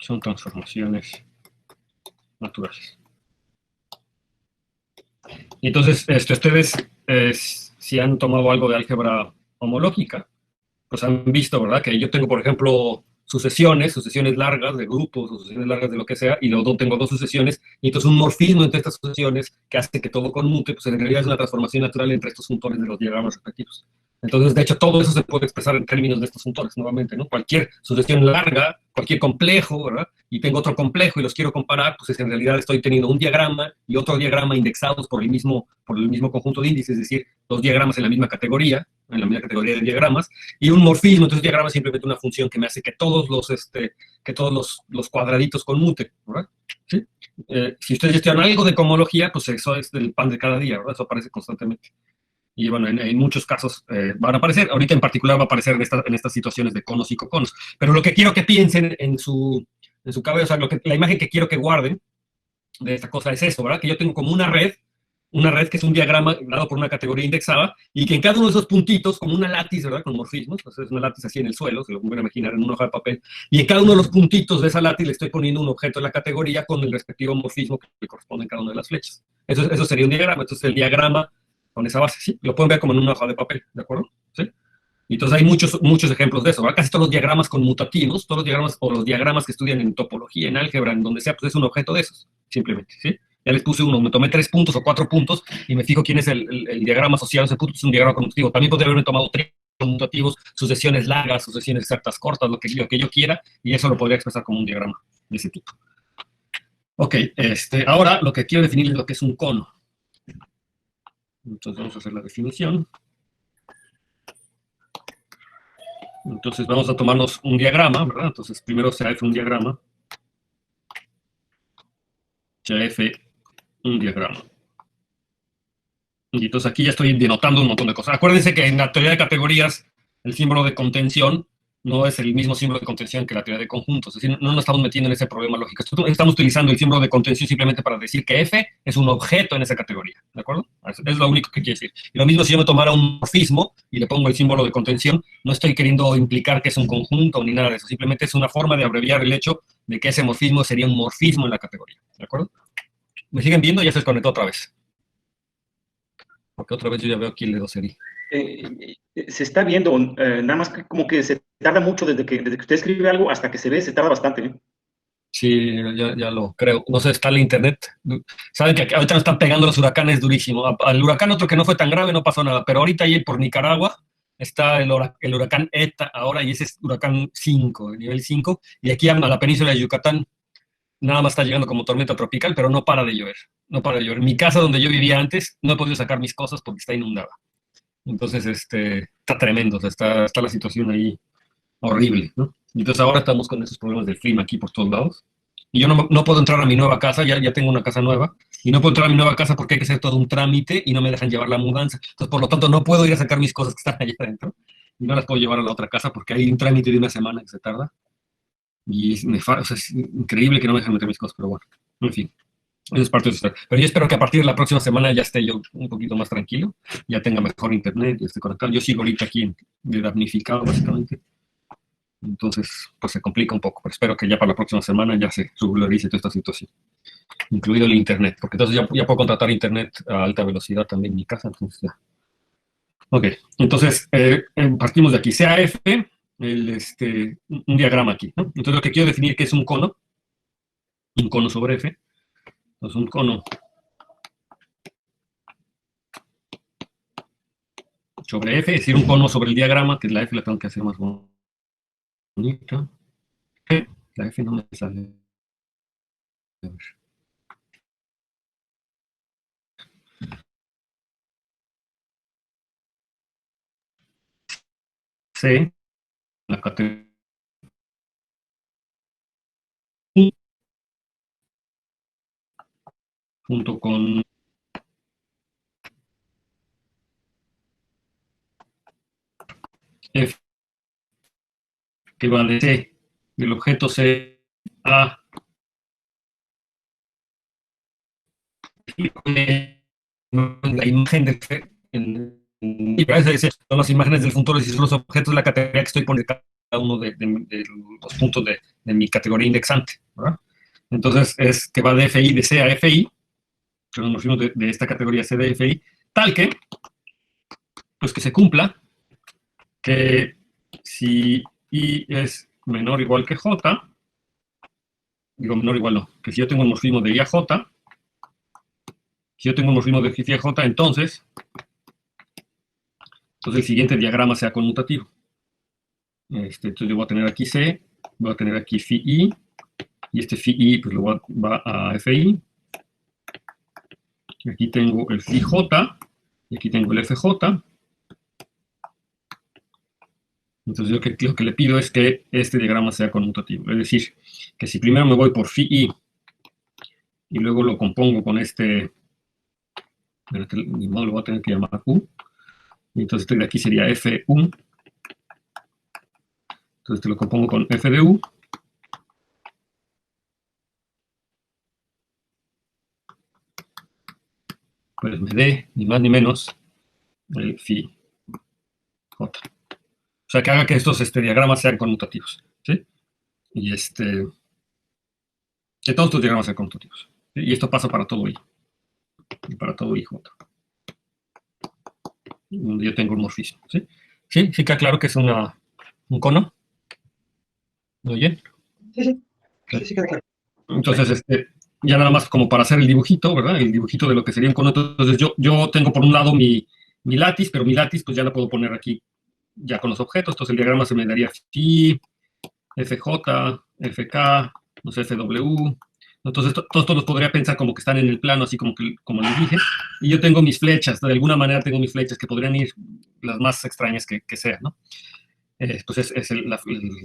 son transformaciones naturales. Y entonces, ustedes, si han tomado algo de álgebra homológica, pues han visto, ¿verdad? Que yo tengo, por ejemplo, sucesiones largas de grupos, o sucesiones largas de lo que sea, y luego tengo dos sucesiones, y entonces un morfismo entre estas sucesiones que hace que todo conmute, pues en realidad es una transformación natural entre estos funtores de los diagramas respectivos. Entonces, de hecho, todo eso se puede expresar en términos de estos funtores, nuevamente, ¿no? Cualquier sucesión larga, cualquier complejo, ¿verdad? Y tengo otro complejo y los quiero comparar, pues en realidad estoy teniendo un diagrama y otro diagrama indexados por el mismo conjunto de índices, es decir, dos diagramas en la misma categoría de diagramas, y un morfismo. Entonces, diagrama es simplemente una función que me hace que todos los cuadraditos conmuten, ¿verdad? ¿Sí? Si ustedes estudian algo de cohomología, pues eso es del pan de cada día, ¿verdad? Eso aparece constantemente. Y bueno, en muchos casos van a aparecer. Ahorita en particular va a aparecer en estas situaciones de conos y coconos. Pero lo que quiero que piensen en su cabeza, o sea, la imagen que quiero que guarden de esta cosa es eso, ¿verdad? Que yo tengo como una red que es un diagrama dado por una categoría indexada, y que en cada uno de esos puntitos, como una látiz, ¿verdad? Con morfismos, entonces es una látiz así en el suelo, se lo pueden imaginar en una hoja de papel, y en cada uno de los puntitos de esa látiz le estoy poniendo un objeto de la categoría con el respectivo morfismo que le corresponde en cada una de las flechas. Eso sería un diagrama. Entonces el diagrama con esa base, ¿sí? Lo pueden ver como en una hoja de papel, ¿de acuerdo? ¿Sí? Y entonces hay muchos ejemplos de eso, ¿verdad? Casi todos los diagramas conmutativos, todos los diagramas, o los diagramas que estudian en topología, en álgebra, en donde sea, pues es un objeto de esos, simplemente, ¿sí? Ya les puse uno, me tomé 3 puntos o 4 puntos y me fijo quién es el diagrama asociado a ese punto, es un diagrama conmutativo. También podría haberme tomado 3 conmutativos, sucesiones largas, sucesiones exactas, cortas, lo que yo quiera, y eso lo podría expresar como un diagrama de ese tipo. Ok, ahora lo que quiero definir es lo que es un cono. Entonces vamos a hacer la definición. Entonces vamos a tomarnos un diagrama, ¿verdad? Entonces primero sea F un diagrama. Sea F un diagrama. Y entonces aquí ya estoy denotando un montón de cosas. Acuérdense que en la teoría de categorías el símbolo de contención no es el mismo símbolo de contención que la teoría de conjuntos. Es decir, no nos estamos metiendo en ese problema lógico. Estamos utilizando el símbolo de contención simplemente para decir que F es un objeto en esa categoría. ¿De acuerdo? Es lo único que quiere decir. Y lo mismo si yo me tomara un morfismo y le pongo el símbolo de contención, no estoy queriendo implicar que es un conjunto ni nada de eso. Simplemente es una forma de abreviar el hecho de que ese morfismo sería un morfismo en la categoría. ¿De acuerdo? ¿Me siguen viendo? Ya se desconectó otra vez. Porque otra vez yo ya veo aquí el dedo serie. Se está viendo, nada más que como que se tarda mucho desde que usted escribe algo hasta que se ve, se tarda bastante, ¿eh? Sí, ya lo creo. No sé, está el internet. Saben que ahorita nos están pegando los huracanes durísimo. Al huracán otro que no fue tan grave no pasó nada, pero ahorita ahí por Nicaragua está el huracán ETA ahora, y ese es huracán 5, el nivel 5, y aquí a la península de Yucatán nada más está llegando como tormenta tropical, pero no para de llover. No para de llover. Mi casa donde yo vivía antes no he podido sacar mis cosas porque está inundada. Entonces, está tremendo. O sea, está la situación ahí horrible, ¿no? Y entonces ahora estamos con esos problemas del clima aquí por todos lados. Y yo no puedo entrar a mi nueva casa, ya tengo una casa nueva, y no puedo entrar a mi nueva casa porque hay que hacer todo un trámite y no me dejan llevar la mudanza. Entonces, por lo tanto, no puedo ir a sacar mis cosas que están allá adentro y no las puedo llevar a la otra casa porque hay un trámite de una semana que se tarda. Y o sea, es increíble que no me dejan meter mis cosas, pero bueno, en fin. Eso es parte de eso. Pero yo espero que a partir de la próxima semana ya esté yo un poquito más tranquilo, ya tenga mejor internet, ya esté conectado. Yo sigo ahorita aquí de damnificado, básicamente. Entonces, pues se complica un poco, pero espero que ya para la próxima semana ya se regularice toda esta situación, incluido el internet, porque entonces ya puedo contratar internet a alta velocidad también en mi casa, entonces ya. Ok, entonces partimos de aquí, sea F, un diagrama aquí, ¿no? Entonces lo que quiero definir que es un cono sobre F, entonces un cono sobre F, es decir, un cono sobre el diagrama, que es la F la tengo que hacer más bonita. La F no me sale. A ver. C, la categoría junto con F, que va de C, del objeto C a la imagen del F. Y a veces son las imágenes del futuro y son los objetos de la categoría que estoy poniendo cada uno de los puntos de mi categoría indexante, ¿verdad? Entonces es que va de FI, de C a FI, que nos fuimos de esta categoría C de FI, tal que, pues que se cumpla que si I es menor o igual que J, digo menor o igual no, que si yo tengo un morfismo de IAJ, si yo tengo un morfismo de phi J, entonces el siguiente diagrama sea conmutativo. Entonces yo voy a tener aquí C, voy a tener aquí phi I, y este phi I pues va a FI. Aquí tengo el phi J, y aquí tengo el FJ. Entonces yo lo que le pido es que este diagrama sea conmutativo. Es decir, que si primero me voy por phi I, y luego lo compongo con este, ni modo lo voy a tener que llamar U, y entonces este de aquí sería F1, entonces te lo compongo con F de U, pues me dé ni más ni menos el phi J. O sea, que haga que estos diagramas sean conmutativos, ¿sí? Y que todos estos diagramas sean conmutativos, ¿sí? Y esto pasa para todo I, y para todo IJ, donde yo tengo un morfismo, ¿sí? ¿Sí? ¿Sí queda claro que es un cono? ¿Muy bien? Sí, sí, sí, sí, queda claro. Entonces, ya nada más como para hacer el dibujito, ¿verdad? El dibujito de lo que sería un cono. Entonces, yo tengo por un lado mi látiz, pero mi látiz, pues ya la puedo poner aquí, ya con los objetos. Entonces, el diagrama se me daría phi, FJ, FK, no sé, FW. Entonces, todos estos los podría pensar como que están en el plano, así como les dije. Y yo tengo mis flechas, de alguna manera tengo mis flechas que podrían ir las más extrañas que sean, ¿no? Pues es el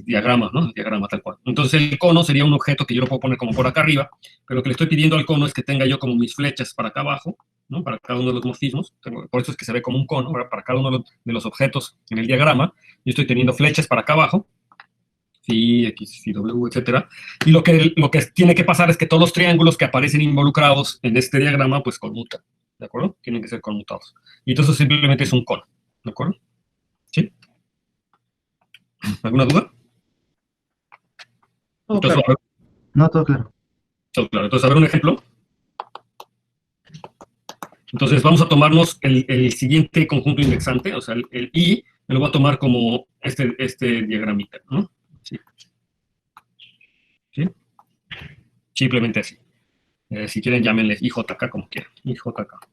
diagrama, ¿no? El diagrama tal cual. Entonces el cono sería un objeto que yo lo puedo poner como por acá arriba, pero lo que le estoy pidiendo al cono es que tenga yo como mis flechas para acá abajo, ¿no? Para cada uno de los morfismos. Por eso es que se ve como un cono, ¿verdad? Para cada uno de los objetos en el diagrama. Yo estoy teniendo flechas para acá abajo, phi, x, phi, w, etcétera. Y lo que tiene que pasar es que todos los triángulos que aparecen involucrados en este diagrama, pues conmutan, ¿de acuerdo? Tienen que ser conmutados. Y entonces simplemente es un cono, ¿de acuerdo? ¿Sí? ¿Alguna duda? Todo Entonces, claro. No, todo claro. claro. Entonces, a ver un ejemplo. Entonces, vamos a tomarnos el siguiente conjunto indexante, o sea, el I, me lo voy a tomar como este diagramita, ¿no? Sí. ¿Sí? Simplemente así. Si quieren, llámenle IJK como quieran. IJK.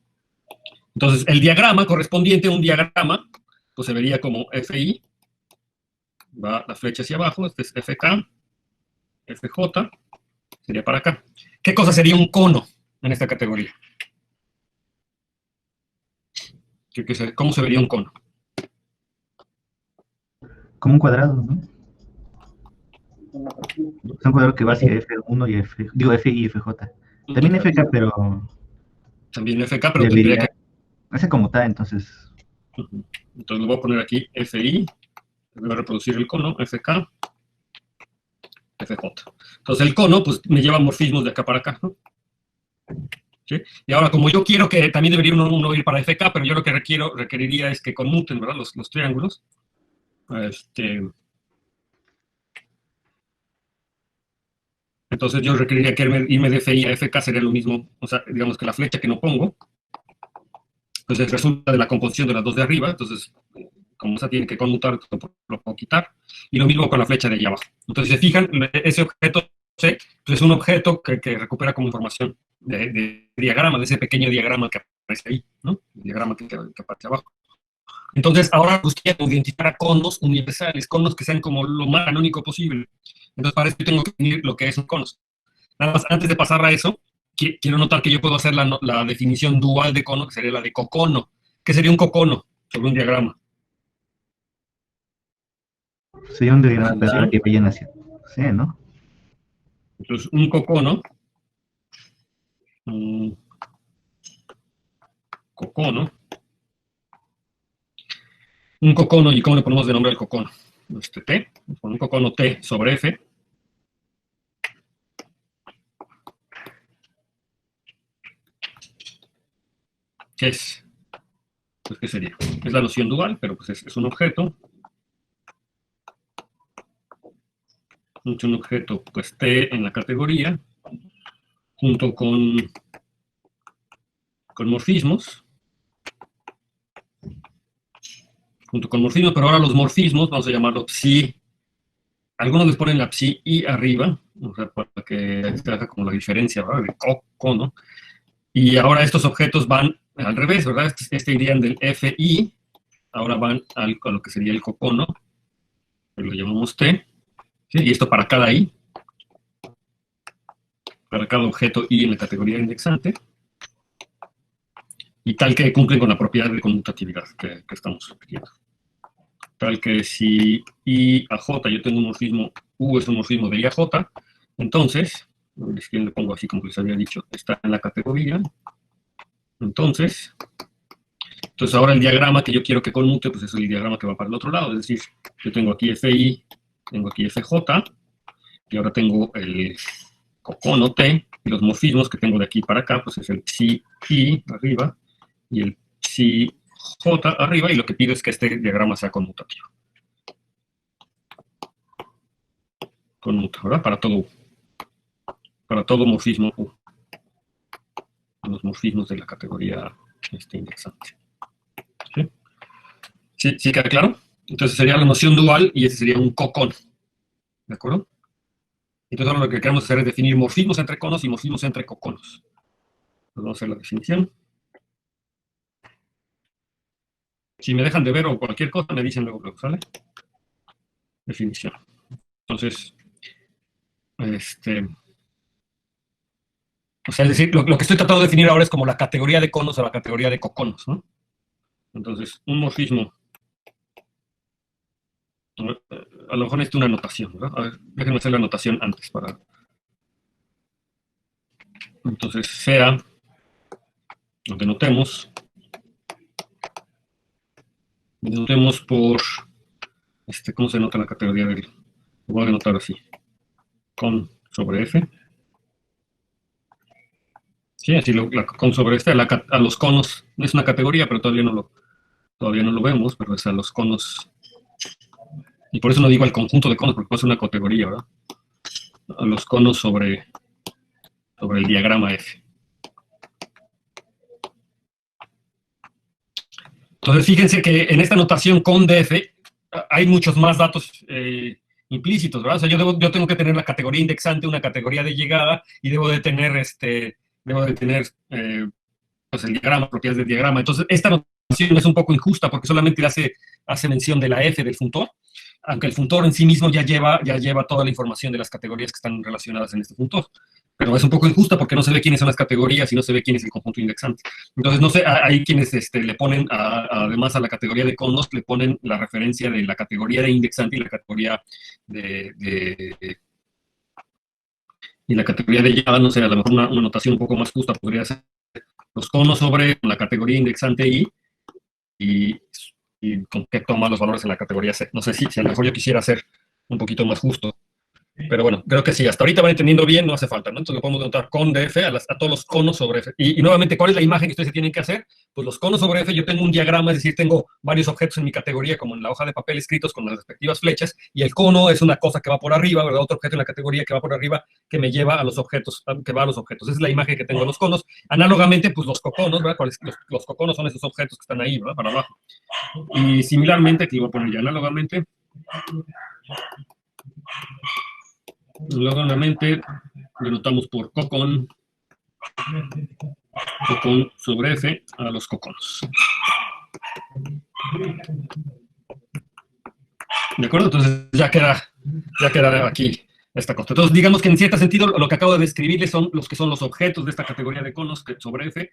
Entonces, el diagrama correspondiente a un diagrama, pues se vería como FI, va la flecha hacia abajo, este es FK, FJ, sería para acá. ¿Qué cosa sería un cono en esta categoría? ¿Cómo se vería un cono? Como un cuadrado, ¿no? Es un cuadrado que va hacia F1 y F y FJ. También FK, pero También FK, pero tendría debería. que... Hace como tal, entonces. Entonces lo voy a poner aquí FI, voy a reproducir el cono, FK, FJ. Entonces el cono, pues me lleva morfismos de acá para acá, ¿no? ¿Sí? Y ahora, como yo quiero que también debería uno ir para FK, pero yo lo que requeriría es que conmuten, ¿verdad? Los triángulos. Entonces yo requeriría que irme de FI a FK sería lo mismo, o sea, digamos que la flecha que no pongo, entonces resulta de la composición de las dos de arriba, entonces como esa tiene que conmutar, lo puedo quitar, y lo mismo con la flecha de allá abajo. Entonces, se fijan, ese objeto C pues es un objeto que recupera como información de diagrama, de ese pequeño diagrama que aparece ahí, ¿no? El diagrama que aparece abajo. Entonces, ahora busqué identificar conos universales, conos que sean como lo más canónico posible. Entonces, para eso tengo que definir lo que es un conos. Nada más, antes de pasar a eso, quiero notar que yo puedo hacer la definición dual de cono, que sería la de cocono. ¿Qué sería un cocono sobre un diagrama? Sería un diagrama ¿Sí? que vayan hacia C, ¿no? Entonces, un cocono, cocono, un cocono, ¿y cómo le ponemos de nombre al cocono? T, con un cocono T sobre F, ¿qué es? Pues, ¿qué sería? Es la noción dual, pero pues es un objeto. Es un objeto, pues T en la categoría, junto con morfismos, pero ahora los morfismos, vamos a llamarlo psi algunos les ponen la psi y arriba, o sea, para que se haga como la diferencia, ¿verdad? De cono. Y ahora estos objetos van al revés, ¿verdad? Irían del fi, ahora van a lo que sería el cocono, que lo llamamos t, ¿sí? Y esto para cada i, para cada objeto i en la categoría indexante, y tal que cumplen con la propiedad de conmutatividad que estamos pidiendo. Tal que si i a j yo tengo un morfismo, u es un morfismo de i a j, entonces, si le pongo así como les había dicho, está en la categoría, entonces ahora el diagrama que yo quiero que conmute, pues es el diagrama que va para el otro lado, es decir, yo tengo aquí fi, tengo aquí fj, y ahora tengo el cocono t, y los morfismos que tengo de aquí para acá, pues es el psi i arriba, y el psi j arriba, y lo que pido es que este diagrama sea conmutativo. Conmuta, ¿verdad? Para todo morfismo U. Los morfismos de la categoría indexante. ¿Sí? ¿Sí queda claro? Entonces sería la noción dual y ese sería un cocono. ¿De acuerdo? Entonces ahora lo que queremos hacer es definir morfismos entre conos y morfismos entre coconos. Entonces vamos a hacer la definición. Si me dejan de ver o cualquier cosa, me dicen luego, ¿sale? Definición. Entonces, o sea, es decir, lo que estoy tratando de definir ahora es como la categoría de conos o la categoría de coconos, ¿no? Entonces, un morfismo, a lo mejor necesito una anotación, ¿verdad? A ver, déjenme hacer la anotación antes para... Entonces, sea, lo denotemos por, ¿cómo se nota la categoría del? Lo voy a denotar así, con sobre f. Sí, así la con sobre a los conos, es una categoría, pero todavía no lo vemos, pero es a los conos, y por eso no digo al conjunto de conos, porque puede ser una categoría, ¿verdad? A los conos sobre el diagrama F. Entonces, fíjense que en esta notación con df hay muchos más datos implícitos, ¿verdad? O sea, yo tengo que tener la categoría indexante, una categoría de llegada, y debo de tener pues el diagrama, propiedades del diagrama. Entonces, esta notación es un poco injusta porque solamente hace mención de la f del funtor, aunque el funtor en sí mismo ya lleva toda la información de las categorías que están relacionadas en este funtor. Pero es un poco injusta porque no se ve quiénes son las categorías y no se ve quién es el conjunto indexante. Entonces, no sé, hay quienes le ponen, además a la categoría de conos, le ponen la referencia de la categoría de indexante y la categoría y la categoría de llegada, no sé, a lo mejor una notación un poco más justa podría ser los conos sobre la categoría indexante y con que toma los valores en la categoría C. No sé si a lo mejor yo quisiera ser un poquito más justo. Pero bueno, creo que sí, hasta ahorita van entendiendo bien, no hace falta, ¿no? Entonces lo podemos denotar con df a todos los conos sobre f. Y nuevamente, ¿cuál es la imagen que ustedes tienen que hacer? Pues los conos sobre f, yo tengo un diagrama, es decir, tengo varios objetos en mi categoría, como en la hoja de papel escritos con las respectivas flechas, y el cono es una cosa que va por arriba, ¿verdad? Otro objeto en la categoría que va por arriba, que me lleva a los objetos, que va a los objetos. Esa es la imagen que tengo de los conos. Análogamente, pues los coconos, ¿verdad? Los coconos son esos objetos que están ahí, ¿verdad? Para abajo. Y similarmente, aquí voy a poner ya análogamente, denotamos por cocon sobre f a los coconos. ¿De acuerdo? Entonces ya queda aquí esta cosa. Entonces digamos que en cierto sentido lo que acabo de describirles son los objetos de esta categoría de conos sobre f,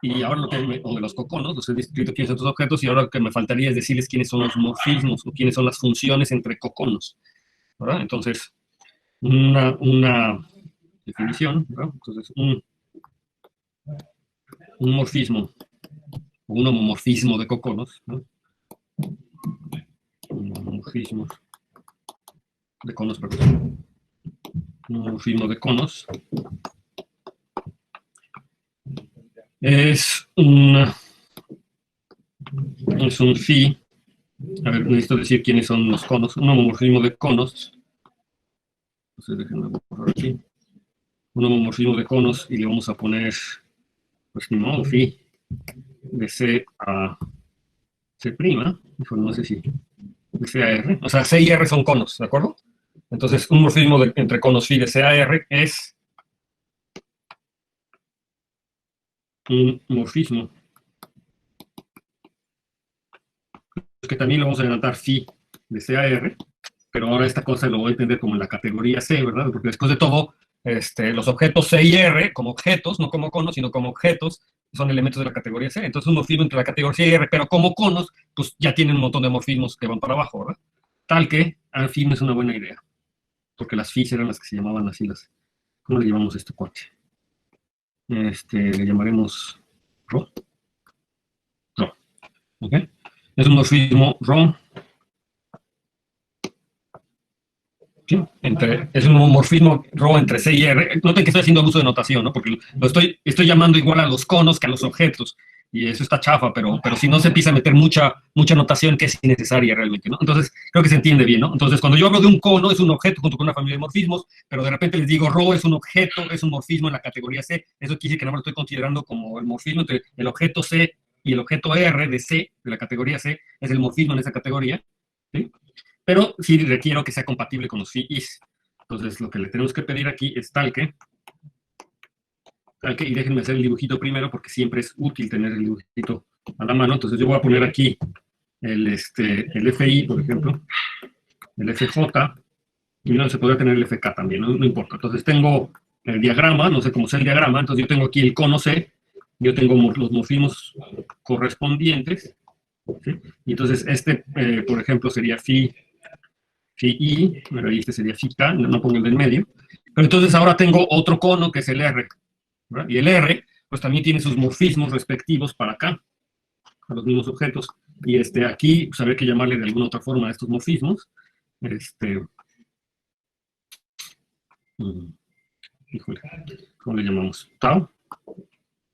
y ahora o de los coconos, los he descrito quiénes son estos objetos, y ahora lo que me faltaría es decirles quiénes son los morfismos o quiénes son las funciones entre coconos, ¿verdad? Entonces, una definición, ¿verdad? Entonces, un morfismo, o un homomorfismo de coconos, ¿no? Un homomorfismo de conos, perdón. Un homomorfismo de conos es un phi. A ver, necesito decir quiénes son los conos. Un homomorfismo de conos. Entonces, déjenme borrar aquí. Un homomorfismo de conos, y le vamos a poner, pues ni modo, phi de C a C', no sé si de C a R. O sea, C y R son conos, ¿de acuerdo? Entonces, un morfismo entre conos phi de CAR es un morfismo que también lo vamos a adelantar phi de CAR, pero ahora esta cosa lo voy a entender como en la categoría C, ¿verdad? Porque después de todo, los objetos C y R, como objetos, no como conos, sino como objetos, son elementos de la categoría C. Entonces, un morfismo entre la categoría C y R, pero como conos, pues ya tienen un montón de morfismos que van para abajo, ¿verdad? Tal que, al fin, es una buena idea. Porque las phis eran las que se llamaban así, ¿cómo le llamamos a este cuate? Le llamaremos Rho. Rho, ¿ok? Es un morfismo Rho. ¿Sí? Es un morfismo Rho entre C y R. Noten que estoy haciendo uso de notación, ¿no? Porque lo estoy llamando igual a los conos que a los objetos. Y eso está chafa, pero si no se empieza a meter mucha notación que es innecesaria realmente, ¿no? Entonces, creo que se entiende bien, ¿no? Entonces, cuando yo hablo de un cono, es un objeto junto con una familia de morfismos, pero de repente les digo Rho es un objeto, es un morfismo en la categoría C. Eso quiere decir que no me lo estoy considerando como el morfismo entre el objeto C y el objeto R de C, de la categoría C, es el morfismo en esa categoría, ¿sí? Pero sí requiero que sea compatible con los phi-is. Entonces, lo que le tenemos que pedir aquí es tal que, y déjenme hacer el dibujito primero, porque siempre es útil tener el dibujito a la mano. Entonces, yo voy a poner aquí el FI, por ejemplo, el FJ, y no se podría tener el FK también, no importa. Entonces, tengo el diagrama, no sé cómo sea el diagrama, entonces yo tengo aquí el cono C, yo tengo los morfismos correspondientes, ¿sí? Y entonces, por ejemplo, sería phi I, pero este sería phi K, no pongo el del medio. Pero entonces ahora tengo otro cono que es el R, ¿verdad? Y el R, pues también tiene sus morfismos respectivos para acá, a los mismos objetos. Y aquí, pues habría que llamarle de alguna otra forma a estos morfismos. Híjole, ¿cómo le llamamos? Tau.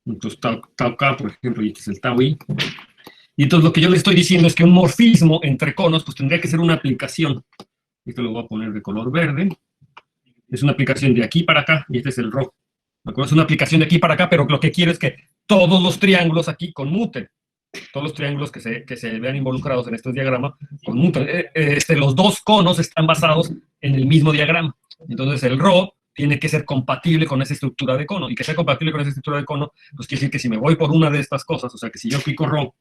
Entonces, tau K, por ejemplo, y este es el tau I. Y entonces lo que yo le estoy diciendo es que un morfismo entre conos, pues tendría que ser una aplicación. Esto lo voy a poner de color verde. Es una aplicación de aquí para acá, y este es el rojo. ¿De acuerdo? Es una aplicación de aquí para acá, pero lo que quiero es que todos los triángulos aquí conmuten. Todos los triángulos que se vean involucrados en este diagrama conmutan. Los dos conos están basados en el mismo diagrama. Entonces el Rho tiene que ser compatible con esa estructura de cono. Y que sea compatible con esa estructura de cono, pues quiere decir que si me voy por una de estas cosas, o sea que si yo aplico Rho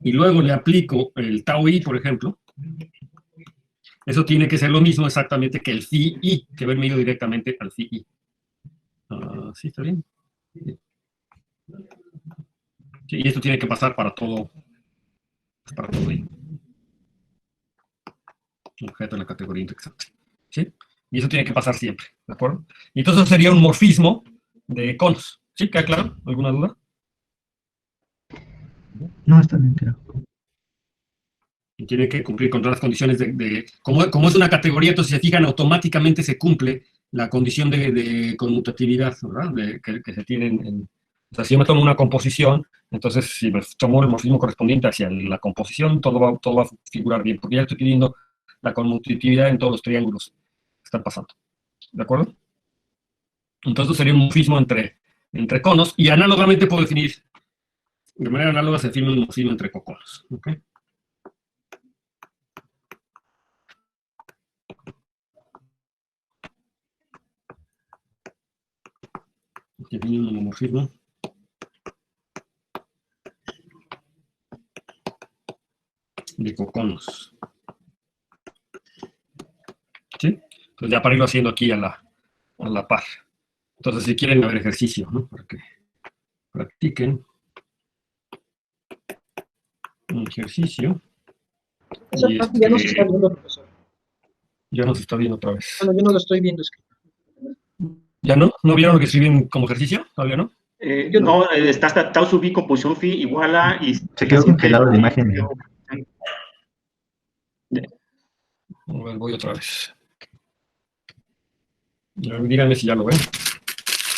y luego le aplico el tau I, por ejemplo, eso tiene que ser lo mismo exactamente que el phi I, que haberme ido directamente al phi I. ¿Sí está bien? Sí, y esto tiene que pasar para todo I. Objeto de la categoría indexante. ¿Sí? Y eso tiene que pasar siempre, ¿de acuerdo? Y entonces sería un morfismo de conos. ¿Sí? ¿Queda claro? ¿Alguna duda? No, está bien, creo. Y tiene que cumplir con todas las condiciones como es una categoría, entonces si se fijan, automáticamente se cumple la condición de conmutatividad, ¿verdad? Que se tiene o sea, si yo me tomo una composición, entonces si me tomo el morfismo correspondiente hacia la composición, todo va a figurar bien, porque ya estoy pidiendo la conmutatividad en todos los triángulos que están pasando. ¿De acuerdo? Entonces sería un morfismo entre conos, y análogamente puedo definir, de manera análoga se define un morfismo entre coconos. ¿Ok? Define un homomorfismo de coconos. ¿Sí? Entonces ya para irlo haciendo aquí a la par. Entonces si quieren ver ejercicio, ¿no? Para que practiquen un ejercicio. Esa Y parte ya no se está viendo, profesor. ya nos está viendo otra vez. Bueno, yo no lo estoy viendo. ¿Ya no? ¿No vieron lo que escriben como ejercicio? ¿Todavía no? Yo no. No, está hasta tau sub i, composición phi igual a... Y, Se quedó congelado la imagen. A ver, voy otra vez. Díganme si ya lo ven.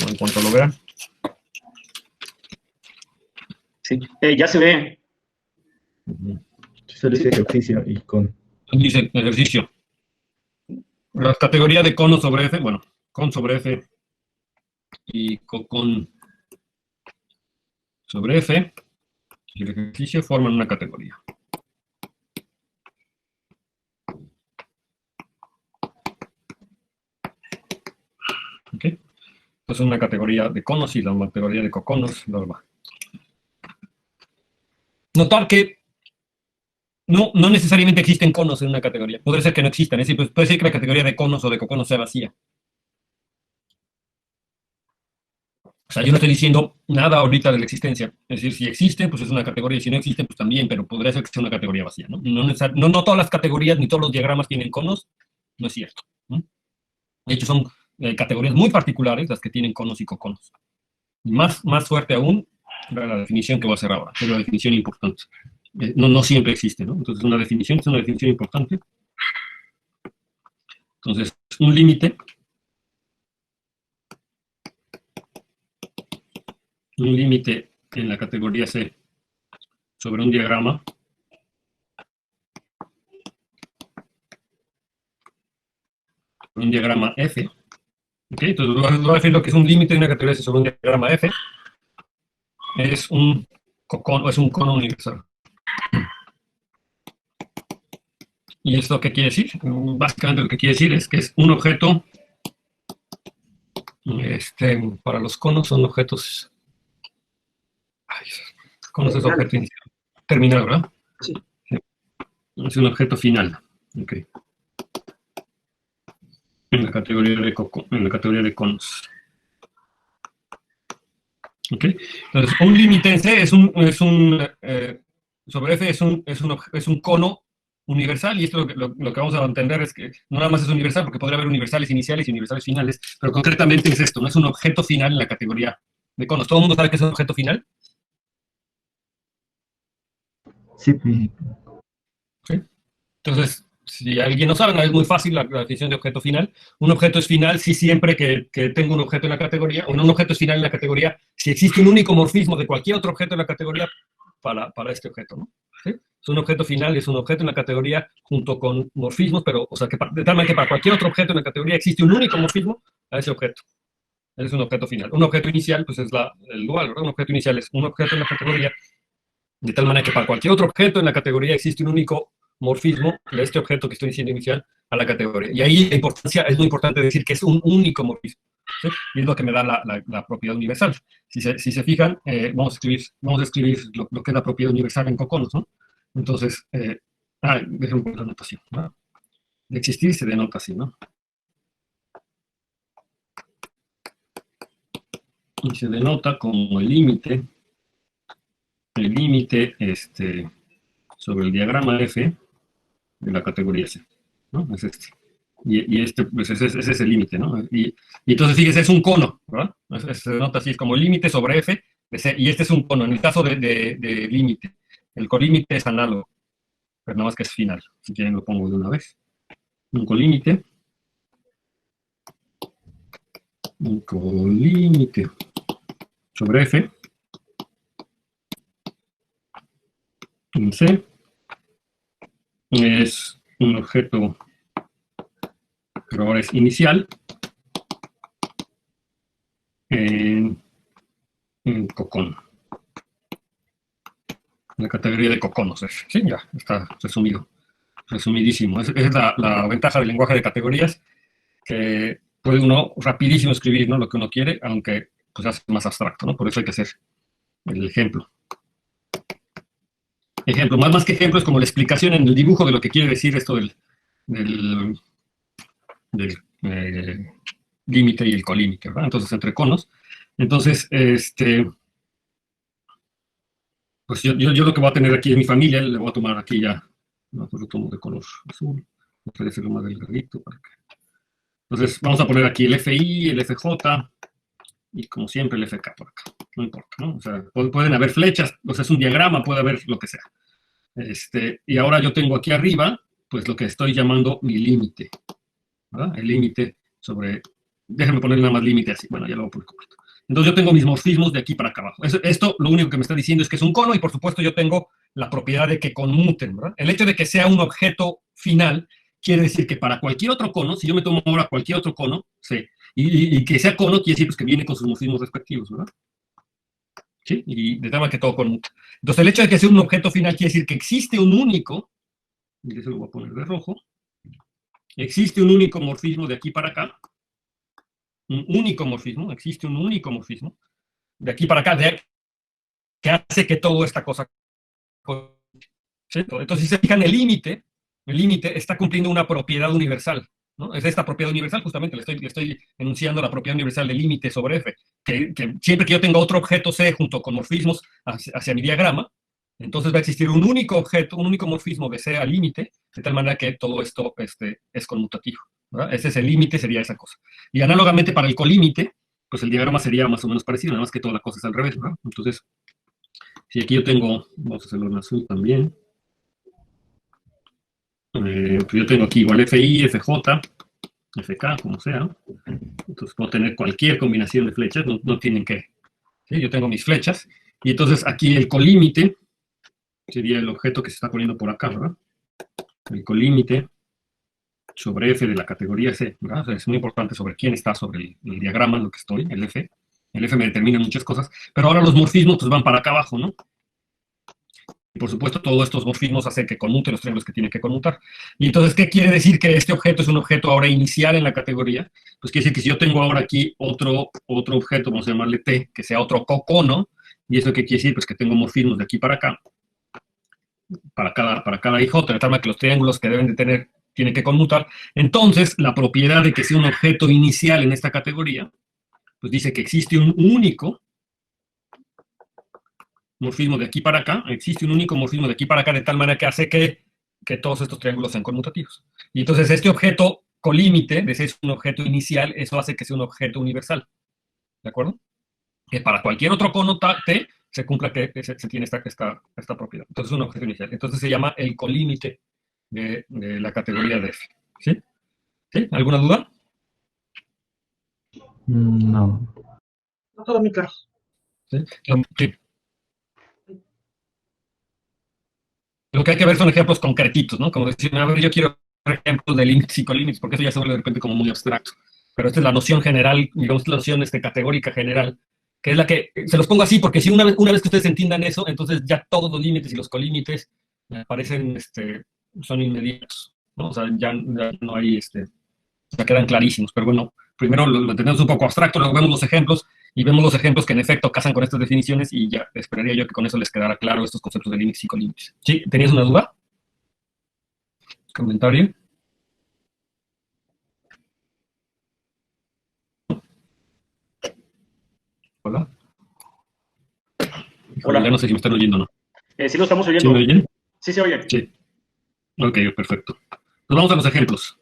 O en cuanto lo vean. Sí, ya se ve. Solo dice ejercicio y con. Dice ejercicio. La categoría de cono sobre F, bueno, con sobre F y con sobre F y el ejercicio forman una categoría. es una categoría de conos y la categoría de coconos, bla, bla, bla. Notar que no necesariamente existen conos en una categoría. Puede ser que no existan. Es decir, pues, puede ser que la categoría de conos o de coconos sea vacía. O sea, yo no estoy diciendo nada ahorita de la existencia. Es decir, si existen, pues es una categoría. Si no existen, pues también, pero podría ser que sea una categoría vacía, ¿no? No todas las categorías ni todos los diagramas tienen conos. No es cierto, ¿no? De hecho, son categorías muy particulares las que tienen conos y coconos. Más fuerte aún, la definición que voy a hacer ahora, que es la definición importante. No siempre existe, ¿no? Entonces, una definición es una definición importante. Entonces, un límite en la categoría C sobre un diagrama F. ¿Okay? Entonces, voy a decir lo que es un límite de una categoría C sobre un diagrama F. Es un cono universal. ¿Y esto qué quiere decir? Básicamente lo que quiere decir es que es un objeto, para los conos son objetos, conos es objeto inicial, terminal, ¿verdad? Sí. Es un objeto final, ok. En la categoría de conos. Ok. Entonces, un límite en C sobre F es un cono universal, y esto lo que vamos a entender es que no nada más es universal, porque podría haber universales iniciales y universales finales, pero concretamente es esto, no es un objeto final en la categoría de conos. ¿Todo el mundo sabe que es un objeto final? Sí, ¿Sí? Entonces, si alguien no sabe, no, es muy fácil la definición de objeto final. Un objeto es final si siempre que tengo un objeto en la categoría, o no, un objeto es final en la categoría si existe un único morfismo de cualquier otro objeto en la categoría para este objeto, ¿no? ¿Sí? Es un objeto final, es un objeto en la categoría junto con morfismos, pero, o sea, de tal manera que para cualquier otro objeto en la categoría existe un único morfismo a ese objeto. Ese es un objeto final. Un objeto inicial, pues es el dual, ¿verdad? Un objeto inicial es un objeto en la categoría, de tal manera que para cualquier otro objeto en la categoría existe un único morfismo de este objeto que estoy diciendo inicial a la categoría. Y ahí es muy importante decir que es un único morfismo, ¿sí? Y es lo que me da la propiedad universal. Si se fijan, vamos a escribir lo que es la propiedad universal en coconos, ¿no? Entonces, déjenme poner la notación, ¿no? De existir se denota así, ¿no? Y se denota como el límite sobre el diagrama F de la categoría C, ¿no? Es este. Y pues ese es el límite, ¿no? Y entonces, fíjese, es un cono, ¿verdad? Se denota así, es como el límite sobre F de C, y este es un cono. En el caso de límite, el colímite es análogo, pero nada más que es final. Si quieren lo pongo de una vez. Un colímite sobre F en C es un objeto, pero ahora es inicial, en cocón. La categoría de coconos. Sí, ya está resumidísimo. Esa es la ventaja del lenguaje de categorías, que puede uno rapidísimo escribir, ¿no?, lo que uno quiere, aunque pues hace más abstracto, ¿no? Por eso hay que hacer el ejemplo. Más que ejemplo, es como la explicación en el dibujo de lo que quiere decir esto del límite y el colímite, ¿verdad? Entonces, entre conos. Entonces, pues yo lo que voy a tener aquí es mi familia, le voy a tomar aquí ya, no, pues lo tomo de color azul, voy a hacerlo más delgadito. Entonces, vamos a poner aquí el FI, el FJ, y como siempre el FK por acá, no importa, ¿no? O sea, pueden haber flechas, o sea, es un diagrama, puede haber lo que sea. Y ahora yo tengo aquí arriba, pues lo que estoy llamando mi límite, ¿verdad? El límite sobre, déjenme poner nada más límite así, bueno, ya lo voy a poner completo. Entonces yo tengo mis morfismos de aquí para acá abajo. Esto lo único que me está diciendo es que es un cono, y por supuesto yo tengo la propiedad de que conmuten, ¿verdad? El hecho de que sea un objeto final quiere decir que para cualquier otro cono, si yo me tomo ahora cualquier otro cono, sí, y que sea cono quiere decir pues, que viene con sus morfismos respectivos, ¿verdad? ¿Sí? Y de tal manera que todo conmuta. Entonces el hecho de que sea un objeto final quiere decir que existe un único, y eso lo voy a poner de rojo, existe un único morfismo de aquí para acá, un único morfismo, existe un único morfismo, de aquí para acá, que hace que toda esta cosa... ¿sí? Entonces, si se fijan, el límite está cumpliendo una propiedad universal, ¿no? Es esta propiedad universal, justamente, le estoy enunciando la propiedad universal del límite sobre F, que siempre que yo tenga otro objeto C junto con morfismos hacia mi diagrama, entonces va a existir un único objeto, un único morfismo de C al límite, de tal manera que todo esto es conmutativo, ¿verdad? Ese es el límite, sería esa cosa. Y análogamente para el colímite, pues el diagrama sería más o menos parecido, nada más que toda la cosa es al revés, ¿verdad? Entonces, si aquí yo tengo, vamos a hacerlo en azul también, pues yo tengo aquí igual FI, FJ, FK, como sea, entonces puedo tener cualquier combinación de flechas, no tienen que, ¿sí? Yo tengo mis flechas, y entonces aquí el colímite sería el objeto que se está poniendo por acá, ¿verdad? El colímite sobre F de la categoría C, ¿verdad? O sea, es muy importante sobre quién está sobre el diagrama en lo que estoy, el F. El F me determina muchas cosas, pero ahora los morfismos pues van para acá abajo, ¿no? Y por supuesto, todos estos morfismos hacen que conmuten los triángulos que tienen que conmutar. Y entonces, ¿qué quiere decir que este objeto es un objeto ahora inicial en la categoría? Pues quiere decir que si yo tengo ahora aquí otro objeto, vamos a llamarle T, que sea otro cocono, ¿y eso qué quiere decir? Pues que tengo morfismos de aquí para acá, para cada IJ, de tal manera que los triángulos que deben de tener tienen que conmutar. Entonces, la propiedad de que sea un objeto inicial en esta categoría, pues dice que existe un único morfismo de aquí para acá, existe un único morfismo de aquí para acá, de tal manera que hace que todos estos triángulos sean conmutativos. Y entonces este objeto colímite, de ser un objeto inicial, eso hace que sea un objeto universal. ¿De acuerdo? Que para cualquier otro cono T se cumpla que se tiene esta propiedad. Entonces es un objeto inicial. Entonces se llama el colímite de la categoría de F. ¿Sí? ¿Sí? ¿Alguna duda? No. No todo muy claro. ¿Sí? Sí. Lo que hay que ver son ejemplos concretitos, ¿no? Como decir, a ver, yo quiero ejemplos de límites y colímites, porque eso ya se vuelve de repente como muy abstracto. Pero esta es la noción general, digamos, la noción categórica general, que es la que, se los pongo así, porque si una vez que ustedes entiendan eso, entonces ya todos los límites y los colímites parecen, son inmediatos, ¿no? O sea, ya no hay, ya quedan clarísimos. Pero bueno, primero lo tenemos un poco abstracto, luego vemos los ejemplos, y vemos los ejemplos que en efecto casan con estas definiciones, y ya esperaría yo que con eso les quedara claro estos conceptos de límites y colímites. ¿Sí? ¿Tenías una duda? ¿Comentario? Hola. Hola. Ya no sé si me están oyendo o no. Sí lo estamos oyendo. ¿Sí me oyen? Sí se oye. Sí. Ok, perfecto. Nos vamos a los ejemplos.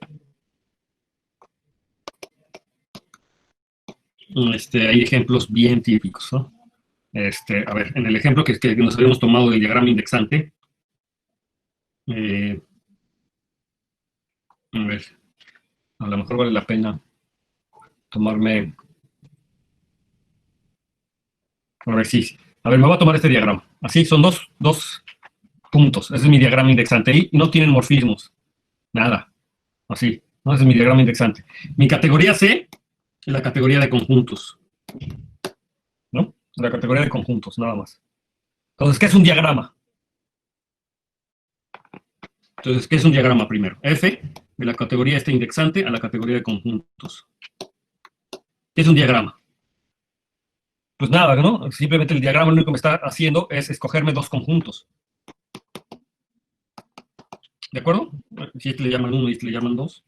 Hay ejemplos bien típicos, ¿no? A ver, en el ejemplo que nos habíamos tomado del diagrama indexante, a ver, a lo mejor vale la pena tomarme... A ver, sí. A ver, me voy a tomar este diagrama. Así, son dos puntos. Ese es mi diagrama indexante. Y no tienen morfismos. Nada. Así. ¿No? Ese es mi diagrama indexante. Mi categoría C es la categoría de conjuntos. ¿No? La categoría de conjuntos, nada más. Entonces, ¿qué es un diagrama? Entonces, ¿qué es un diagrama primero? F, de la categoría indexante a la categoría de conjuntos. ¿Qué es un diagrama? Pues nada, ¿no? Simplemente el diagrama lo único que me está haciendo es escogerme dos conjuntos. ¿De acuerdo? Si este le llaman 1 y este le llaman 2.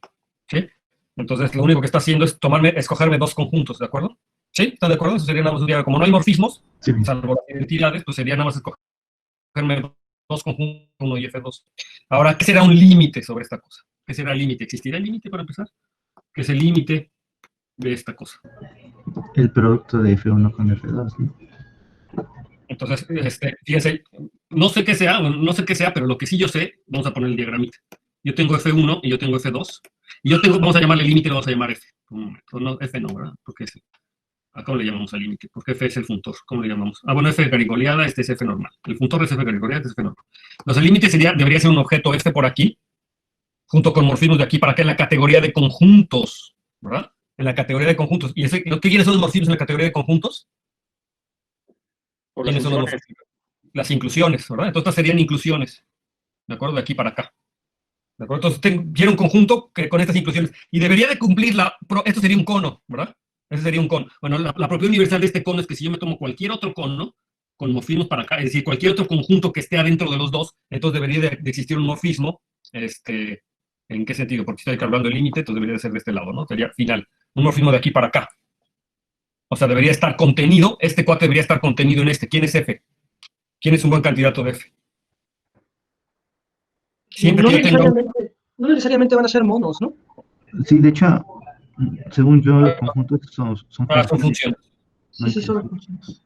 ¿Sí? Entonces, lo único que está haciendo es escogerme dos conjuntos, ¿de acuerdo? ¿Sí? ¿Están de acuerdo? Eso sería nada más un diagrama. Como no hay morfismos, Sí. salvo las identidades, pues sería nada más escogerme dos conjuntos, 1 y F2. Ahora, ¿qué será un límite sobre esta cosa? ¿Qué será el límite? ¿Existirá el límite para empezar? ¿Qué es el límite de esta cosa? El producto de F1 con F2, ¿no? Entonces, fíjense, no sé qué sea, pero lo que sí yo sé, vamos a poner el diagramita. Yo tengo F1 y yo tengo F2. Y yo tengo, vamos a llamarle límite, lo vamos a llamar F. No, F no, ¿verdad? Porque ¿a cómo le llamamos al límite? Porque F es el funtor. ¿Cómo le llamamos? Ah, bueno, F garigoleada, este es F normal. El funtor es F garigoleada, este es F normal. Entonces, el límite debería ser un objeto F por aquí, junto con morfismos de aquí para acá en la categoría de conjuntos, ¿verdad? En la categoría de conjuntos. ¿Y quiénes son los morfismos en la categoría de conjuntos? Por las ¿Quiénes son los funciones. morfismos? Las inclusiones, ¿verdad? Entonces, estas serían inclusiones, ¿de acuerdo? De aquí para acá. ¿De acuerdo? Entonces, quiero un conjunto con estas inclusiones. Y debería de cumplir esto sería un cono, ¿verdad? Ese sería un cono. Bueno, la propiedad universal de este cono es que si yo me tomo cualquier otro cono con morfismos para acá, es decir, cualquier otro conjunto que esté adentro de los dos, entonces debería de existir un morfismo. ¿En qué sentido? Porque estoy calculando el límite, entonces debería de ser de este lado, ¿no? Sería final. Un morfismo de aquí para acá. O sea, debería estar contenido, este cuate debería estar contenido en este. ¿Quién es F? ¿Quién es un buen candidato de F? Siempre No que yo tenga un... necesariamente, no necesariamente van a ser monos, ¿no? Sí, de hecho, según yo, los conjuntos son Son funciones, funciones. no Sí, sí, son intersecciones. funciones.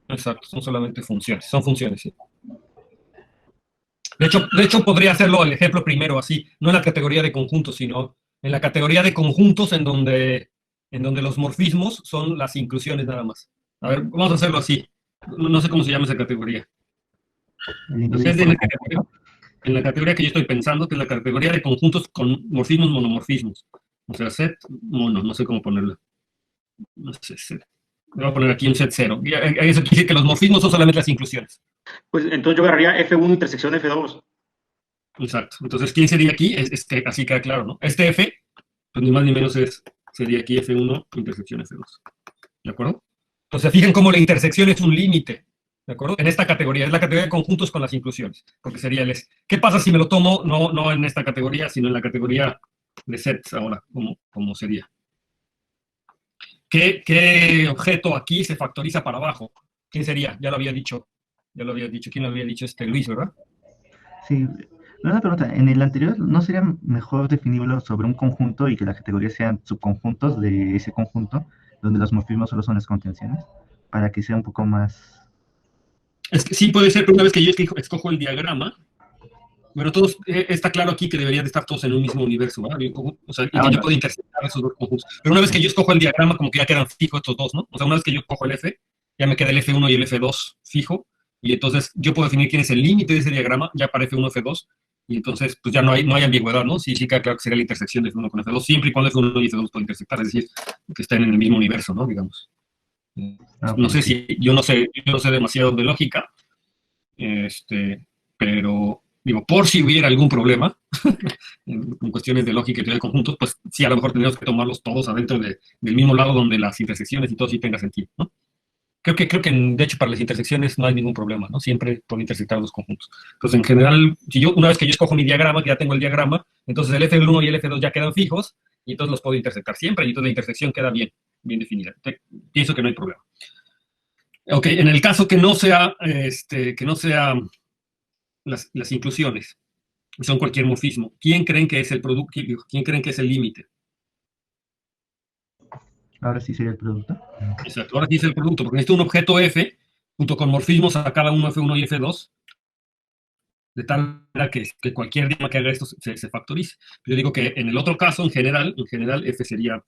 Exacto, son solamente funciones. Son funciones, sí. De hecho, podría hacerlo el ejemplo primero así, no en la categoría de conjuntos, sino en la categoría de conjuntos en donde los morfismos son las inclusiones nada más. A ver, vamos a hacerlo así. No sé cómo se llama esa categoría. El Entonces, individuo por conjunto. en la categoría que yo estoy pensando, que es la categoría de conjuntos con morfismos, monomorfismos. O sea, set mono, no sé cómo ponerlo. No sé, set. Voy a poner aquí un set cero. Y eso quiere decir que los morfismos son solamente las inclusiones. Pues entonces yo agarraría F1 intersección F2. Exacto. Entonces, ¿quién sería aquí? Que así queda claro, ¿no? Este F, pues ni más ni menos sería aquí F1 intersección F2. ¿De acuerdo? Entonces, fijen cómo la intersección es un límite. ¿De acuerdo? En esta categoría, es la categoría de conjuntos con las inclusiones, porque sería el S. ¿Qué pasa si me lo tomo no en esta categoría, sino en la categoría de sets ahora, como sería? ¿Qué objeto aquí se factoriza para abajo? ¿Quién sería? Ya lo había dicho. ¿Quién lo había dicho? Luis, ¿verdad? Sí, una pregunta, en el anterior, ¿no sería mejor definirlo sobre un conjunto y que las categorías sean subconjuntos de ese conjunto, donde los morfismos solo son las contenciones, para que sea un poco más... Es que sí puede ser, pero una vez que yo escojo el diagrama, bueno, todos, está claro aquí que deberían de estar todos en un mismo universo, ¿verdad? O sea, y que yo Ahora, puedo intersectar esos dos conjuntos. Pero una vez que yo escojo el diagrama, como que ya quedan fijos estos dos, ¿no? O sea, una vez que yo cojo el F, ya me queda el F1 y el F2 fijo, y entonces yo puedo definir quién es el límite de ese diagrama, ya para F1, F2, y entonces pues ya no hay ambigüedad, ¿no? Sí, sí queda claro que sería la intersección de F1 con F2, siempre y cuando F1 y F2 pueden intersectar, es decir, que estén en el mismo universo, ¿no? Digamos. No sé sí. si, yo no sé demasiado de lógica, pero digo, por si hubiera algún problema en cuestiones de lógica y teoría de conjuntos, pues sí, a lo mejor tendríamos que tomarlos todos adentro del mismo lado donde las intersecciones y todo sí tenga sentido, ¿no? Creo que de hecho para las intersecciones no hay ningún problema, ¿no? Siempre puedo intersectar los conjuntos. Entonces, en general, una vez que yo escojo mi diagrama, que ya tengo el diagrama, entonces el F1 y el F2 ya quedan fijos y entonces los puedo intersectar siempre y entonces la intersección queda bien definida. Pienso que no hay problema. Ok, en el caso que no sea las inclusiones, son cualquier morfismo. ¿Quién creen que es el producto? ¿Quién creen que es el límite? Ahora sí sería el producto. Exacto, ahora sí es el producto, porque necesito un objeto F junto con morfismos a cada uno F1 y F2, de tal manera que cualquier diagrama que haga esto se factorice. Yo digo que en el otro caso, en general F sería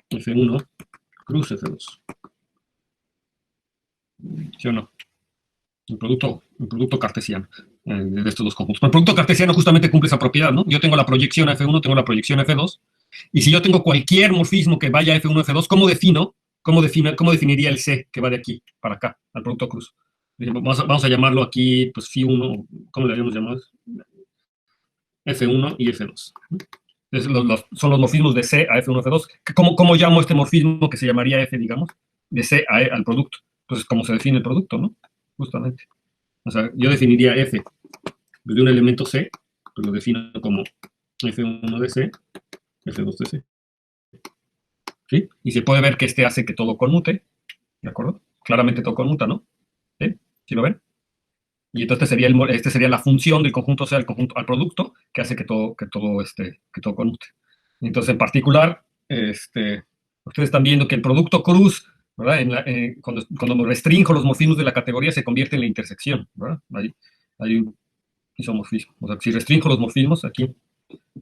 F1 cruz F2. ¿Sí o no? Un producto cartesiano de estos dos conjuntos. Pero el producto cartesiano justamente cumple esa propiedad, ¿no? Yo tengo la proyección F1, tengo la proyección F2, y si yo tengo cualquier morfismo que vaya a F1, F2, ¿cómo definiría el C que va de aquí para acá, al producto cruz? Vamos a llamarlo aquí, pues, Φ1, ¿cómo le habíamos llamado? F1 y F2. Entonces, son los morfismos de C a F1, F2. ¿Cómo llamo este morfismo que se llamaría F, digamos? De C al producto. Entonces, ¿cómo se define el producto, no? Justamente. O sea, yo definiría F de un elemento C, pues lo defino como F1 de C, F2 de C. ¿Sí? Y se puede ver que este hace que todo conmute, ¿de acuerdo? Claramente todo conmuta, ¿no? ¿Sí? ¿Sí lo ven? Y entonces este sería la función del conjunto C al producto, que hace que todo conmute. Entonces, en particular, ustedes están viendo que el producto cruz, ¿verdad? Cuando me restringo los morfismos de la categoría, se convierte en la intersección, ¿verdad? Hay un isomorfismo. O sea, si restringo los morfismos, aquí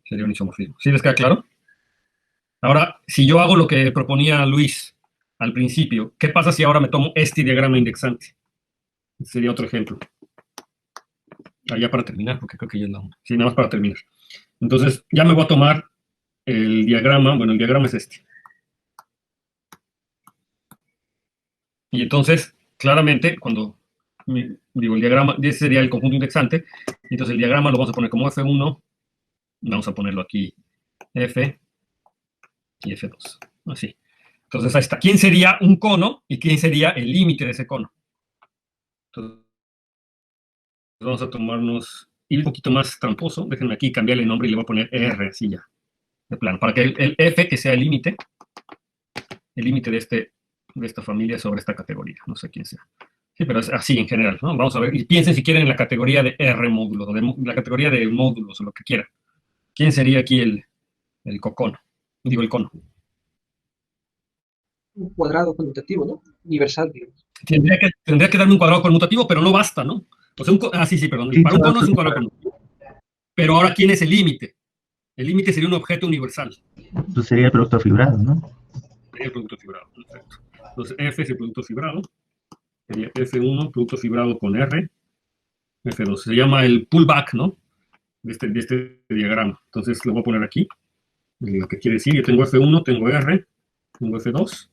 sería un isomorfismo. ¿Sí les queda claro? Ahora, si yo hago lo que proponía Luis al principio, ¿qué pasa si ahora me tomo este diagrama indexante? Sería otro ejemplo. Ya para terminar, porque creo que ya es la una. Sí, nada más para terminar. Entonces, ya me voy a tomar el diagrama. Bueno, el diagrama es este. Y entonces, claramente, digo el diagrama, ese sería el conjunto indexante. Entonces, el diagrama lo vamos a poner como F1. Vamos a ponerlo aquí F y F2. Así. Entonces, ahí está. ¿Quién sería un cono y quién sería el límite de ese cono? Entonces, vamos a tomarnos, ir un poquito más tramposo. Déjenme aquí cambiarle el nombre y le voy a poner R, así ya, de plano, para que el F, que sea el límite de esta familia sobre esta categoría. No sé quién sea. Sí, pero es así en general, ¿no? Vamos a ver, y piensen si quieren en la categoría de R módulos, o de la categoría de módulos, o lo que quieran. ¿Quién sería aquí el cocono? Digo, el cono. Un cuadrado conmutativo, ¿no? Universal, digamos. Tendría que darme un cuadrado conmutativo, pero no basta, ¿no? O sea, sí, perdón. Sí, Para un todo cono es un eso cuadrado conmutativo. Pero ahora, ¿quién es el límite? El límite sería un objeto universal. pues sería el producto fibrado, ¿no? Sería el producto fibrado, perfecto. Entonces, F es el producto fibrado. Sería F1, producto fibrado con R. F2. Se llama el pullback, ¿no? De este diagrama. Entonces, lo voy a poner aquí. Lo que quiere decir, yo tengo F1, tengo R, tengo F2.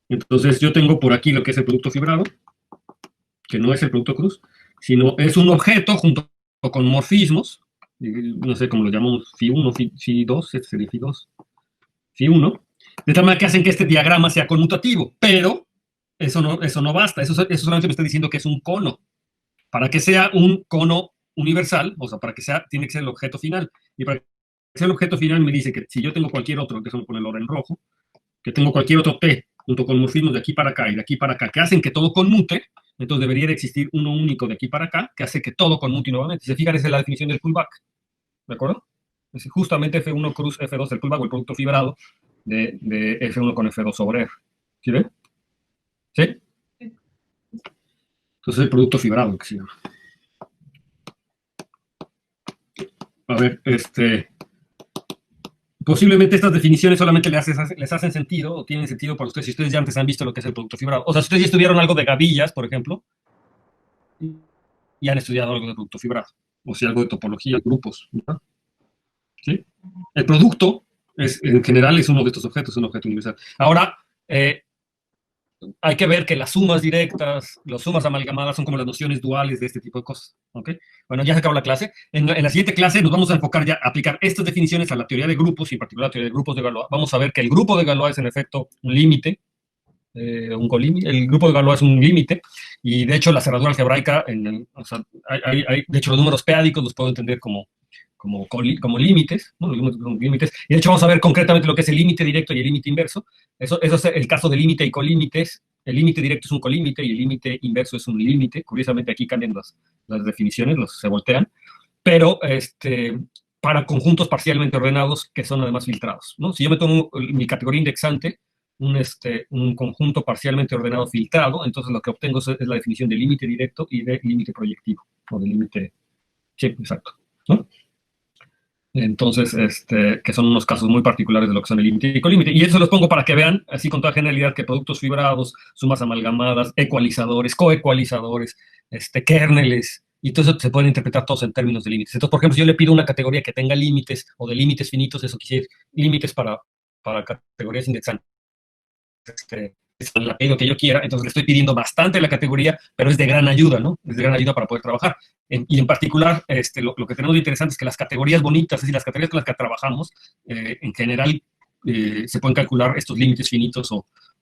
Entonces, yo tengo por aquí lo que es el producto fibrado, que no es el producto cruz, sino es un objeto junto con morfismos, no sé cómo lo llamamos, Φ1, Φ2, este sería Φ2, Φ1, de tal manera que hacen que este diagrama sea conmutativo, pero eso no basta, eso solamente me está diciendo que es un cono. Para que sea un cono universal, o sea, para que sea, tiene que ser el objeto final, y para que sea el objeto final me dice que si yo tengo cualquier otro, déjame ponerlo ahora en rojo, que tengo cualquier otro T, junto con morfismos de aquí para acá y de aquí para acá, que hacen que todo conmute, entonces debería de existir uno único de aquí para acá, que hace que todo conmute nuevamente. Si se fijan, esa es la definición del pullback, ¿de acuerdo? Es justamente F1 cruz F2, el pullback o el producto fibrado de F1 con F2 sobre R. ¿Sí ven? ¿Sí? Entonces el producto fibrado que se llama. A ver, posiblemente estas definiciones solamente les hacen sentido o tienen sentido para ustedes si ustedes ya antes han visto lo que es el producto fibrado. O sea, si ustedes ya estudiaron algo de gavillas, por ejemplo, y han estudiado algo de producto fibrado, o si algo de topología, grupos, ¿no? ¿Sí? El producto, en general, es uno de estos objetos, es un objeto universal. Ahora, hay que ver que las sumas directas, las sumas amalgamadas son como las nociones duales de este tipo de cosas. ¿Ok? Bueno, ya se acabó la clase. En la siguiente clase nos vamos a enfocar ya a aplicar estas definiciones a la teoría de grupos, y en particular a la teoría de grupos de Galois. Vamos a ver que el grupo de Galois es en efecto un límite, un colímite. El grupo de Galois es un límite, y de hecho la cerradura algebraica, o sea, de hecho los números p-ádicos los puedo entender como límites, ¿no? Los números son límites, y de hecho vamos a ver concretamente lo que es el límite directo y el límite inverso. Eso es el caso de límite y colímites. El límite directo es un colímite y el límite inverso es un límite. Curiosamente aquí cambian las definiciones, se voltean, pero para conjuntos parcialmente ordenados que son además filtrados, ¿no? Si yo me tomo mi categoría indexante, un conjunto parcialmente ordenado filtrado, entonces lo que obtengo es la definición de límite directo y de límite proyectivo, o de límite, sí, exacto, ¿no? Entonces, que son unos casos muy particulares de lo que son el límite y colímite. Y eso los pongo para que vean, así con toda generalidad, que productos fibrados, sumas amalgamadas, ecualizadores, coecualizadores, kerneles, y todo eso se pueden interpretar todos en términos de límites. Entonces, por ejemplo, si yo le pido una categoría que tenga límites o de límites finitos, eso quisiera decir límites para categorías indexantes, es la pedido que yo quiera, entonces le estoy pidiendo bastante la categoría, pero es de gran ayuda, ¿no? Es de gran ayuda para poder trabajar. Y en particular, lo que tenemos de interesante es que las categorías bonitas, es decir, las categorías con las que trabajamos, en general, se pueden calcular estos límites finitos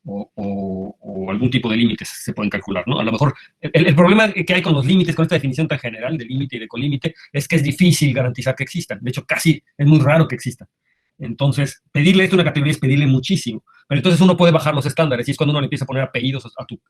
o algún tipo de límites se pueden calcular, ¿no? A lo mejor el problema que hay con los límites, con esta definición tan general de límite y de colímite, es que es difícil garantizar que existan. De hecho, casi es muy raro que existan. Entonces, pedirle esto a una categoría es pedirle muchísimo. Pero entonces uno puede bajar los estándares, y es cuando uno le empieza a poner apellidos a tu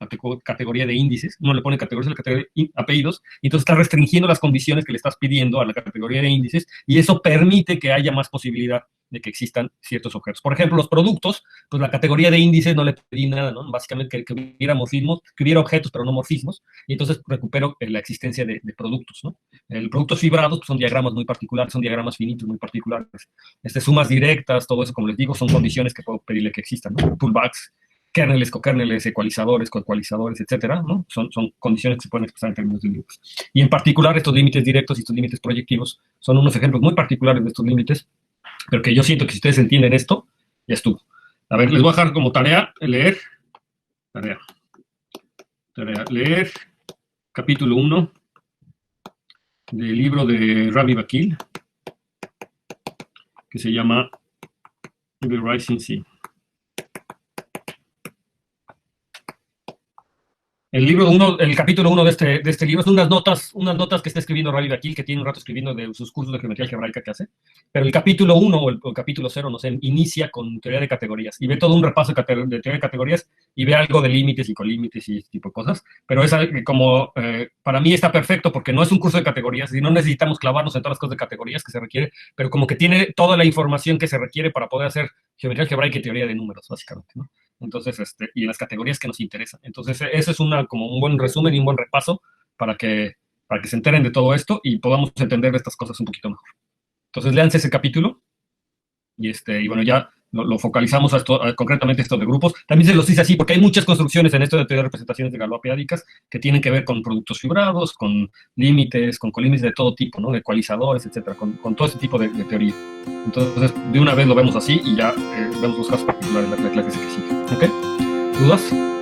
categoría de índices. Uno le pone categorías a la categoría de apellidos, y entonces está restringiendo las condiciones que le estás pidiendo a la categoría de índices, y eso permite que haya más posibilidad de que existan ciertos objetos. Por ejemplo, los productos, pues la categoría de índices no le pedí nada, ¿no? Básicamente que hubiera morfismos, que hubiera objetos, pero no morfismos, y entonces recupero la existencia de productos, ¿no? El productos fibrados pues, son diagramas muy particulares, son diagramas finitos muy particulares. Sumas directas, todo eso, como les digo, son condiciones que puedo pedirle que existan, ¿no? Pullbacks, kerneles, cokerneles, ecualizadores, coecualizadores, etcétera, ¿no? Son condiciones que se pueden expresar en términos de límites. Y en particular, estos límites directos y estos límites proyectivos son unos ejemplos muy particulares de estos límites, pero que yo siento que si ustedes entienden esto, ya estuvo. A ver, les voy a dejar como tarea leer capítulo 1 del libro de Rami Vakil, que se llama The Rising Sea. El capítulo 1 de este libro es unas notas que está escribiendo Ravi Vakil, que tiene un rato escribiendo de sus cursos de geometría algebraica que hace. Pero el capítulo 1 o el capítulo 0, no sé, inicia con teoría de categorías y ve todo un repaso de teoría de categorías y ve algo de límites y colímites y ese tipo de cosas. Pero es como, para mí está perfecto porque no es un curso de categorías y no necesitamos clavarnos en todas las cosas de categorías que se requiere, pero como que tiene toda la información que se requiere para poder hacer geometría algebraica y teoría de números, básicamente, ¿no? Entonces, y en las categorías que nos interesan. Entonces, eso es como un buen resumen y un buen repaso para que se enteren de todo esto y podamos entender estas cosas un poquito mejor. Entonces, léanse ese capítulo y bueno, ya lo focalizamos concretamente esto de grupos. También se los dice así porque hay muchas construcciones en esto de teoría de representaciones de Galois periódicas que tienen que ver con productos fibrados, con límites, con colímites de todo tipo, ¿no? De ecualizadores, etcétera, con todo ese tipo de teoría. Entonces, de una vez lo vemos así y ya vemos los casos particulares de la clase que sigue. ¿Ok? ¿Dudas?